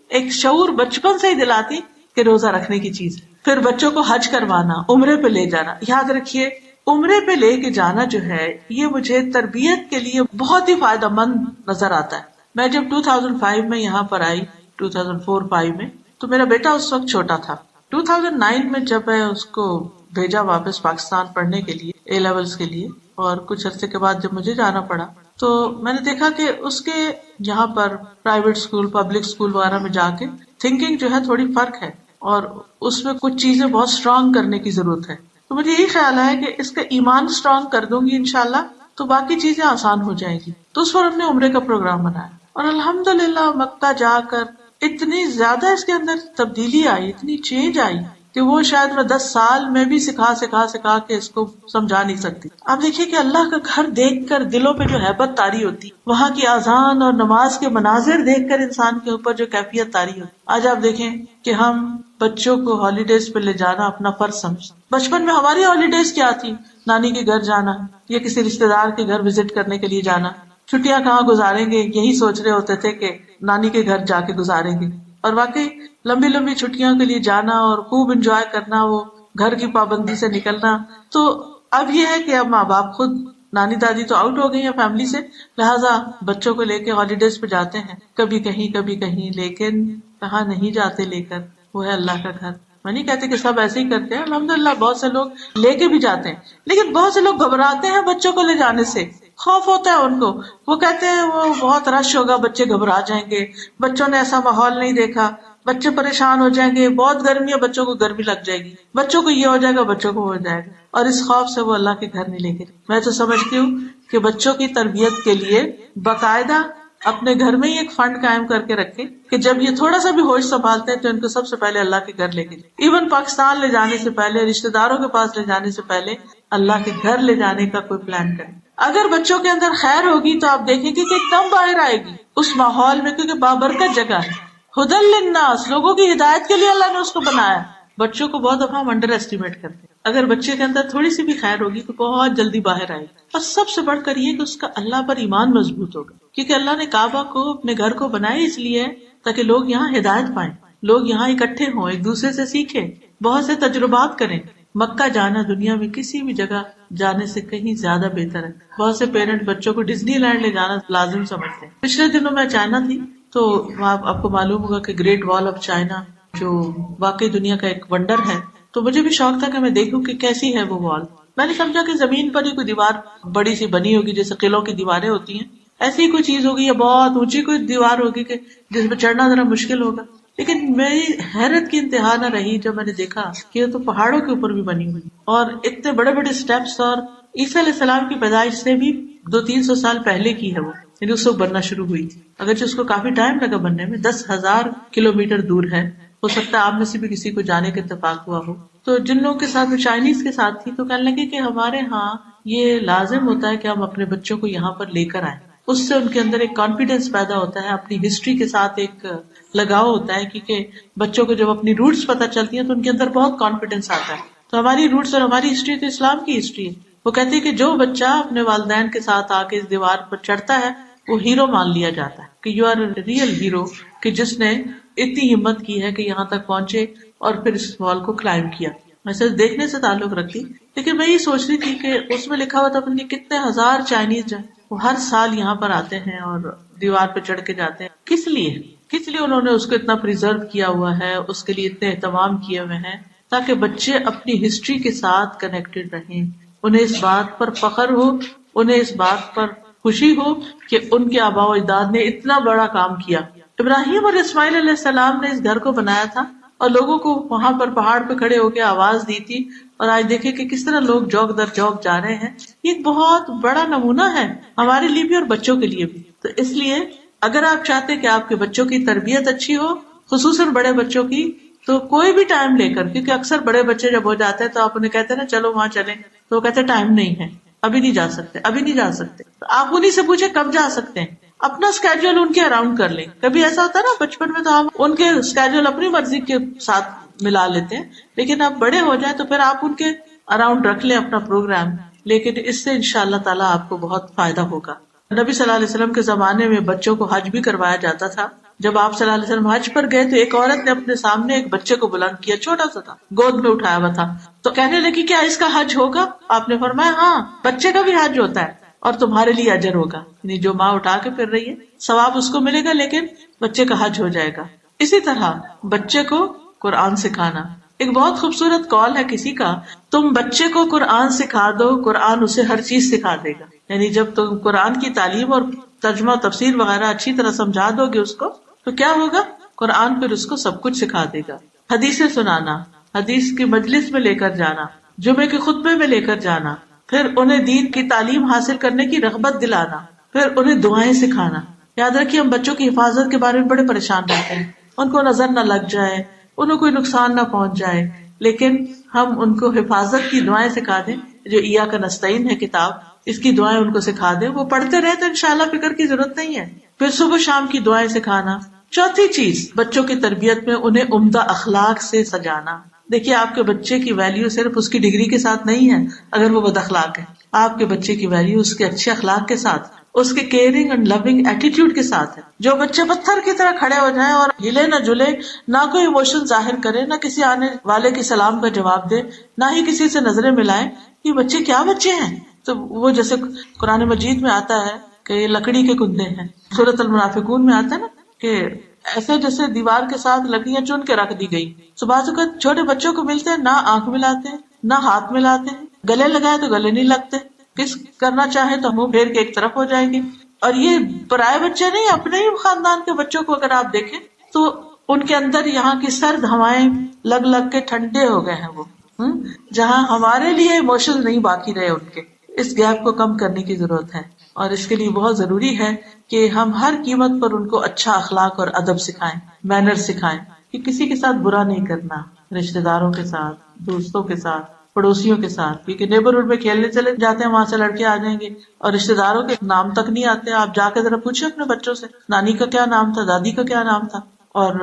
ایک شعور بچپن سے ہی دلاتی کہ روزہ رکھنے کی چیز ہے۔ پھر بچوں کو حج کروانا، عمرے پہ لے جانا۔ یاد رکھیے عمرے پہ لے کے جانا جو ہے یہ مجھے تربیت کے لیے بہت ہی فائدہ مند نظر آتا ہے۔ میں جب 2005 میں یہاں پر آئی، 2004-05 میں، تو میرا بیٹا اس وقت چھوٹا تھا۔ 2009 میں جب میں اس کو بھیجا واپس پاکستان پڑھنے کے لیے اے لیولز کے لیے، اور کچھ عرصے کے بعد جب مجھے جانا پڑا تو میں نے دیکھا کہ اس کے یہاں پر پرائیویٹ اسکول، پبلک اسکول وغیرہ میں جا کے تھنکنگ جو ہے تھوڑی فرق ہے، اور اس میں کچھ چیزیں بہت اسٹرانگ کرنے کی ضرورت ہے۔ تو مجھے یہی خیال ہے کہ اس کا ایمان اسٹرانگ کر دوں گی انشاءاللہ تو باقی چیزیں آسان ہو جائیں گی۔ تو اس پر ہم نے عمرے کا پروگرام بنایا، اور الحمدللہ مکہ جا کر اتنی زیادہ اس کے اندر تبدیلی آئی، اتنی چینج آئی کہ وہ شاید میں 10 سال میں بھی سکھا کے اس کو سمجھا نہیں سکتی۔ آپ دیکھیے کہ اللہ کا گھر دیکھ کر دلوں پہ جو ہیبت طاری ہوتی، وہاں کی اذان اور نماز کے مناظر دیکھ کر انسان کے اوپر جو کیفیت طاری ہوتی۔ آج آپ دیکھیں کہ ہم بچوں کو ہالیڈیز پہ لے جانا اپنا فرض سمجھتے۔ بچپن میں ہماری ہالیڈیز کیا تھی؟ نانی کے گھر جانا یا کسی رشتے دار کے گھر وزٹ کرنے کے لیے جانا۔ چھٹیاں کہاں گزاریں گے یہی سوچ رہے ہوتے تھے کہ نانی کے گھر جا کے گزاریں گے، اور واقعی لمبی لمبی چھٹیاں کے لیے جانا اور خوب انجوائے کرنا، وہ گھر کی پابندی سے نکلنا۔ تو اب یہ ہے کہ اب ماں باپ خود، نانی دادی تو آؤٹ ہو گئی ہیں فیملی سے، لہٰذا بچوں کو لے کے ہالیڈیز پہ جاتے ہیں، کبھی کہیں، لیکن کہاں نہیں جاتے لے کر، وہ ہے اللہ کا گھر۔ میں نہیں کہتے کہ سب ایسے ہی کرتے ہیں، الحمدللہ بہت سے لوگ لے کے بھی جاتے ہیں، لیکن بہت سے لوگ گھبراتے ہیں بچوں کو لے جانے سے، خوف ہوتا ہے ان کو، وہ کہتے ہیں وہ بہت رش ہوگا، بچے گھبرا جائیں گے، بچوں نے ایسا ماحول نہیں دیکھا، بچے پریشان ہو جائیں گے، بہت گرمی ہے، بچوں کو گرمی لگ جائے گی، بچوں کو یہ ہو جائے گا، بچوں کو ہو جائے گا، اور اس خوف سے وہ اللہ کے گھر نہیں لے کے۔ میں تو سمجھتی ہوں کہ بچوں کی تربیت کے لیے باقاعدہ اپنے گھر میں ہی ایک فنڈ قائم کر کے رکھے کہ جب یہ تھوڑا سا بھی ہوش سنبھالتے ہیں تو ان کو سب سے پہلے اللہ کے گھر لے کے جائیں، ایون پاکستان لے جانے سے پہلے، رشتے داروں کے پاس لے جانے سے پہلے اللہ کے گھر لے جانے کا کوئی پلان کریں۔ اگر بچوں کے اندر خیر ہوگی تو آپ دیکھیں گے کہ ایک دم باہر آئے گی اس ماحول میں، کیونکہ بابرکت جگہ ہے، ہدی للناس، لوگوں کی ہدایت کے لیے اللہ نے اس کو بنایا۔ بچوں کو بہت دفعہ ہم انڈر ایسٹیمیٹ کرتے ہیں، اگر بچے کے اندر تھوڑی سی بھی خیر ہوگی تو بہت جلدی باہر آئے گی، اور سب سے بڑھ کر یہ کہ اس کا اللہ پر ایمان مضبوط ہوگا، کیونکہ اللہ نے کعبہ کو اپنے گھر کو بنایا اس لیے تاکہ لوگ یہاں ہدایت پائیں، لوگ یہاں اکٹھے ہوں، ایک دوسرے سے سیکھیں، بہت سے تجربات کریں۔ مکہ جانا دنیا میں کسی بھی جگہ جانے سے کہیں زیادہ بہتر ہے۔ بہت سے پیرنٹ بچوں کو ڈزنی لینڈ لے جانا لازم سمجھتے ہیں۔ پچھلے دنوں میں چائنا تھی تو وہاں آپ کو معلوم ہوگا کہ گریٹ وال آف چائنا جو واقعی دنیا کا ایک ونڈر ہے، تو مجھے بھی شوق تھا کہ میں دیکھوں کہ کیسی ہے وہ وال۔ میں نے سمجھا کہ زمین پر ہی کوئی دیوار بڑی سی بنی ہوگی جیسے قلعوں کی دیواریں ہوتی ہیں، ایسی ہی کوئی چیز ہوگی، یا بہت اونچی کوئی دیوار ہوگی کہ جس پہ چڑھنا ذرا مشکل ہوگا۔ لیکن میری حیرت کی انتہا نہ رہی جب میں نے دیکھا کہ یہ تو پہاڑوں کے اوپر بھی بنی ہوئی، اور اتنے بڑے بڑے سٹیپس، اور عیسیٰ علیہ السلام کی پیدائش سے بھی 200-300 سال پہلے کی ہے وہ۔ یعنی اس وقت بننا شروع ہوئی تھی، اگرچہ اس کو کافی ٹائم لگا بننے میں، 10,000 کلومیٹر دور ہے. ہو سکتا ہے آپ میں سے بھی کسی کو جانے کا اتفاق ہوا ہو. تو جن لوگوں کے ساتھ چائنیز کے ساتھ تھی تو کہنے لگے کہ ہمارے ہاں یہ لازم ہوتا ہے کہ ہم اپنے بچوں کو یہاں پر لے کر آئیں. اس سے ان کے اندر ایک کانفیڈینس پیدا ہوتا ہے، اپنی ہسٹری کے ساتھ ایک لگاؤ ہوتا ہے، کیونکہ بچوں کو جب اپنی روٹس پتہ چلتی ہیں تو ان کے اندر بہت کانفیڈینس آتا ہے. تو ہماری روٹس اور ہماری ہسٹری تو اسلام کی ہسٹری ہے. وہ کہتے ہیں کہ جو بچہ اپنے والدین کے ساتھ آ کے اس دیوار پر چڑھتا ہے وہ ہیرو مان لیا جاتا ہے کہ یو آر ریئل ہیرو، کہ جس نے اتنی ہمت کی ہے کہ یہاں تک پہنچے اور پھر اس وال کو کلائم کیا. ویسے دیکھنے سے تعلق رکھتی، لیکن میں یہ سوچ رہی تھی کہ اس میں لکھا ہوا تھا کہ کتنے ہزار چائنیز جو وہ ہر سال یہاں پر آتے ہیں اور دیوار پہ چڑھ کے جاتے ہیں. کس لیے انہوں نے اس کو اتنا پریزرو کیا ہوا ہے، اس کے لیے اتنے اہتمام کیے ہوئے ہیں تاکہ بچے اپنی ہسٹری کے ساتھ کنیکٹڈ رہیں، انہیں اس بات پر فخر ہو، انہیں اس بات پر خوشی ہو کہ ان کے آباء و اجداد نے اتنا بڑا کام کیا. ابراہیم اور اسماعیل علیہ السلام نے اس گھر کو بنایا تھا اور لوگوں کو وہاں پر پہاڑ پہ کھڑے ہو کے آواز دی تھی، اور آج دیکھیں کہ کس طرح لوگ جوک در جوک جا رہے ہیں. یہ ایک بہت بڑا نمونہ ہے ہمارے لیے بھی اور بچوں کے لیے بھی. تو اس لیے اگر آپ چاہتے کہ آپ کے بچوں کی تربیت اچھی ہو، خصوصاً بڑے بچوں کی، تو کوئی بھی ٹائم لے کر، کیونکہ اکثر بڑے بچے جب ہو جاتے ہیں تو آپ انہیں کہتے ہیں نا چلو وہاں چلیں، تو وہ کہتے ہیں ٹائم نہیں ہے، ابھی نہیں جا سکتے. تو آپ انہیں سے پوچھیں کب جا سکتے ہیں، اپنا اسکیڈول ان کے اراؤنڈ کر لیں. کبھی ایسا ہوتا ہے نا بچپن میں تو ہم ان کے اسکیڈول اپنی مرضی کے ساتھ ملا لیتے ہیں، لیکن اب بڑے ہو جائیں تو پھر آپ ان کے اراؤنڈ رکھ لیں اپنا پروگرام. لیکن اس سے انشاءاللہ تعالیٰ آپ کو بہت فائدہ ہوگا. نبی صلی اللہ علیہ وسلم کے زمانے میں بچوں کو حج بھی کروایا جاتا تھا. جب آپ صلی اللہ علیہ وسلم حج پر گئے تو ایک عورت نے اپنے سامنے ایک بچے کو بلند کیا، چھوٹا سا تھا، گود میں اٹھایا ہوا تھا. تو کہنے لگی کیا اس کا حج ہوگا؟ آپ نے فرمایا ہاں، بچے کا بھی حج ہوتا ہے اور تمہارے لیے اجر ہوگا. یعنی جو ماں اٹھا کے پھر رہی ہے ثواب اس کو ملے گا، لیکن بچے کا حج ہو جائے گا. اسی طرح بچے کو قرآن سکھانا، ایک بہت خوبصورت قول ہے کسی کا، تم بچے کو قرآن سکھا دو، قرآن اسے ہر چیز سکھا دے گا. یعنی جب تم قرآن کی تعلیم اور ترجمہ تفسیر وغیرہ اچھی طرح سمجھا دو گے اس کو، تو کیا ہوگا؟ قرآن پھر اس کو سب کچھ سکھا دے گا. حدیثیں سنانا، حدیث کی مجلس میں لے کر جانا، جمعے کے خطبے میں لے کر جانا، پھر انہیں دین کی تعلیم حاصل کرنے کی رغبت دلانا، پھر انہیں دعائیں سکھانا. یاد رکھیے ہم بچوں کی حفاظت کے بارے میں بڑے پریشان رہتے ہیں، ان کو نظر نہ لگ جائے، انہیں کوئی نقصان نہ پہنچ جائے، لیکن ہم ان کو حفاظت کی دعائیں سکھا دیں. جو ایاک نستعین ہے کتاب، اس کی دعائیں ان کو سکھا دیں، وہ پڑھتے رہے تو انشاءاللہ فکر کی ضرورت نہیں ہے. پھر صبح شام کی دعائیں سکھانا. چوتھی چیز، بچوں کی تربیت میں انہیں عمدہ اخلاق سے سجانا. دیکھیے آپ کے بچے کی ویلیو صرف اس کی ڈگری کے ساتھ نہیں ہے اگر وہ بد اخلاق ہے. آپ کے بچے کی ویلیو اس کے اچھے اخلاق کے ساتھ، اس کے کیئرنگ اینڈ لونگ ایٹیٹیوڈ کے ساتھ ہے. جو بچے پتھر کی طرح کھڑے ہو جائیں اور ہلے نہ جلے، نہ کوئی ایموشن ظاہر کرے، نہ کسی آنے والے کے سلام کا جواب دے، نہ ہی کسی سے نظریں ملائیں، یہ بچے کیا بچے ہیں؟ تو وہ جیسے قرآن مجید میں آتا ہے کہ یہ لکڑی کے کندے ہیں، سورۃ المنافقون میں آتا ہے نا کہ ایسے جیسے دیوار کے ساتھ لکڑیاں چن کے رکھ دی گئی. تو بعض اوقات چھوٹے بچوں کو ملتے ہیں، نہ آنکھ ملاتے ہیں، نہ ہاتھ ملاتے ہیں، گلے لگائے تو گلے نہیں لگتے، کس کرنا چاہے تو منہ پھیر کے ایک طرف ہو جائیں گے. اور یہ پرائے بچے نہیں، اپنے ہی خاندان کے بچوں کو اگر آپ دیکھیں تو ان کے اندر یہاں کی سرد ہوائیں لگ لگ کے ٹھنڈے ہو گئے ہیں. وہ جہاں ہمارے لیے ایموشن نہیں باقی رہے ان کے، اس گیپ کو کم کرنے کی ضرورت ہے. اور اس کے لیے بہت ضروری ہے کہ ہم ہر قیمت پر ان کو اچھا اخلاق اور ادب سکھائیں، مینر سکھائیں، کہ کسی کے ساتھ برا نہیں کرنا، رشتہ داروں کے ساتھ، دوستوں کے ساتھ، پڑوسیوں کے ساتھ. کیونکہ نیبرہڈ میں کھیلنے چلے جاتے ہیں، وہاں سے لڑکے آ جائیں گے اور رشتہ داروں کے نام تک نہیں آتے. آپ جا کے ذرا پوچھیں اپنے بچوں سے نانی کا کیا نام تھا، دادی کا کیا نام تھا، اور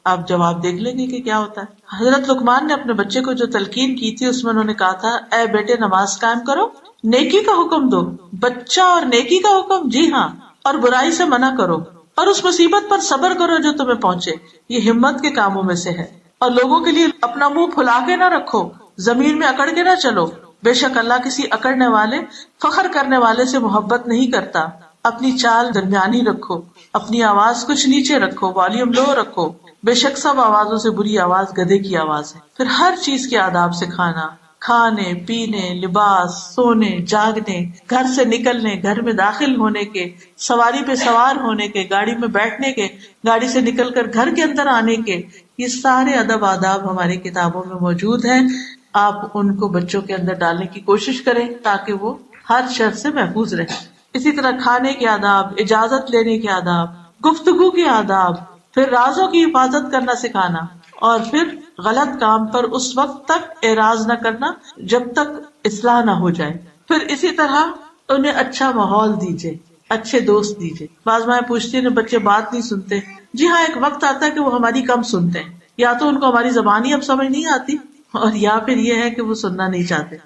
آپ جواب دیکھ لیں گے کہ کیا ہوتا ہے. حضرت لقمان نے اپنے بچے کو جو تلقین کی تھی اس میں انہوں نے کہا تھا، اے بیٹے نماز قائم کرو، نیکی کا حکم دو. بچہ اور نیکی کا حکم، جی ہاں، اور برائی سے منع کرو، اور اس مصیبت پر صبر کرو جو تمہیں پہنچے. یہ ہمت کے کاموں میں سے ہے. اور لوگوں کے لیے اپنا منہ پھلا کے نہ رکھو، زمین میں اکڑ کے نہ چلو. بے شک اللہ کسی اکڑنے والے، فخر کرنے والے سے محبت نہیں کرتا. اپنی چال درمیانی رکھو، اپنی آواز کچھ نیچے رکھو، والیوم لو رکھو. بے شک سب آوازوں سے بری آواز گدھے کی آواز ہے. پھر ہر چیز کے آداب سکھانا، کھانے پینے، لباس، سونے، جاگنے، گھر سے نکلنے، گھر میں داخل ہونے کے، سواری پہ سوار ہونے کے، گاڑی میں بیٹھنے کے، گاڑی سے نکل کر گھر کے اندر آنے کے. یہ سارے ادب آداب ہماری کتابوں میں موجود ہیں. آپ ان کو بچوں کے اندر ڈالنے کی کوشش کریں تاکہ وہ ہر شر سے محفوظ رہیں. اسی طرح کھانے کے آداب، اجازت لینے کے آداب، گفتگو کے آداب، پھر رازوں کی حفاظت کرنا سکھانا، اور پھر غلط کام پر اس وقت تک اعراض نہ کرنا جب تک اصلاح نہ ہو جائے۔ پھر اسی طرح انہیں اچھا ماحول دیجیے، اچھے دوست دیجیے۔ بعض مائیں پوچھتی ہیں بچے بات نہیں سنتے، جی ہاں، ایک وقت آتا ہے کہ وہ ہماری کم سنتے ہیں، یا تو ان کو ہماری زبان ہی اب سمجھ نہیں آتی، اور یا پھر یہ ہے کہ وہ سننا نہیں چاہتے۔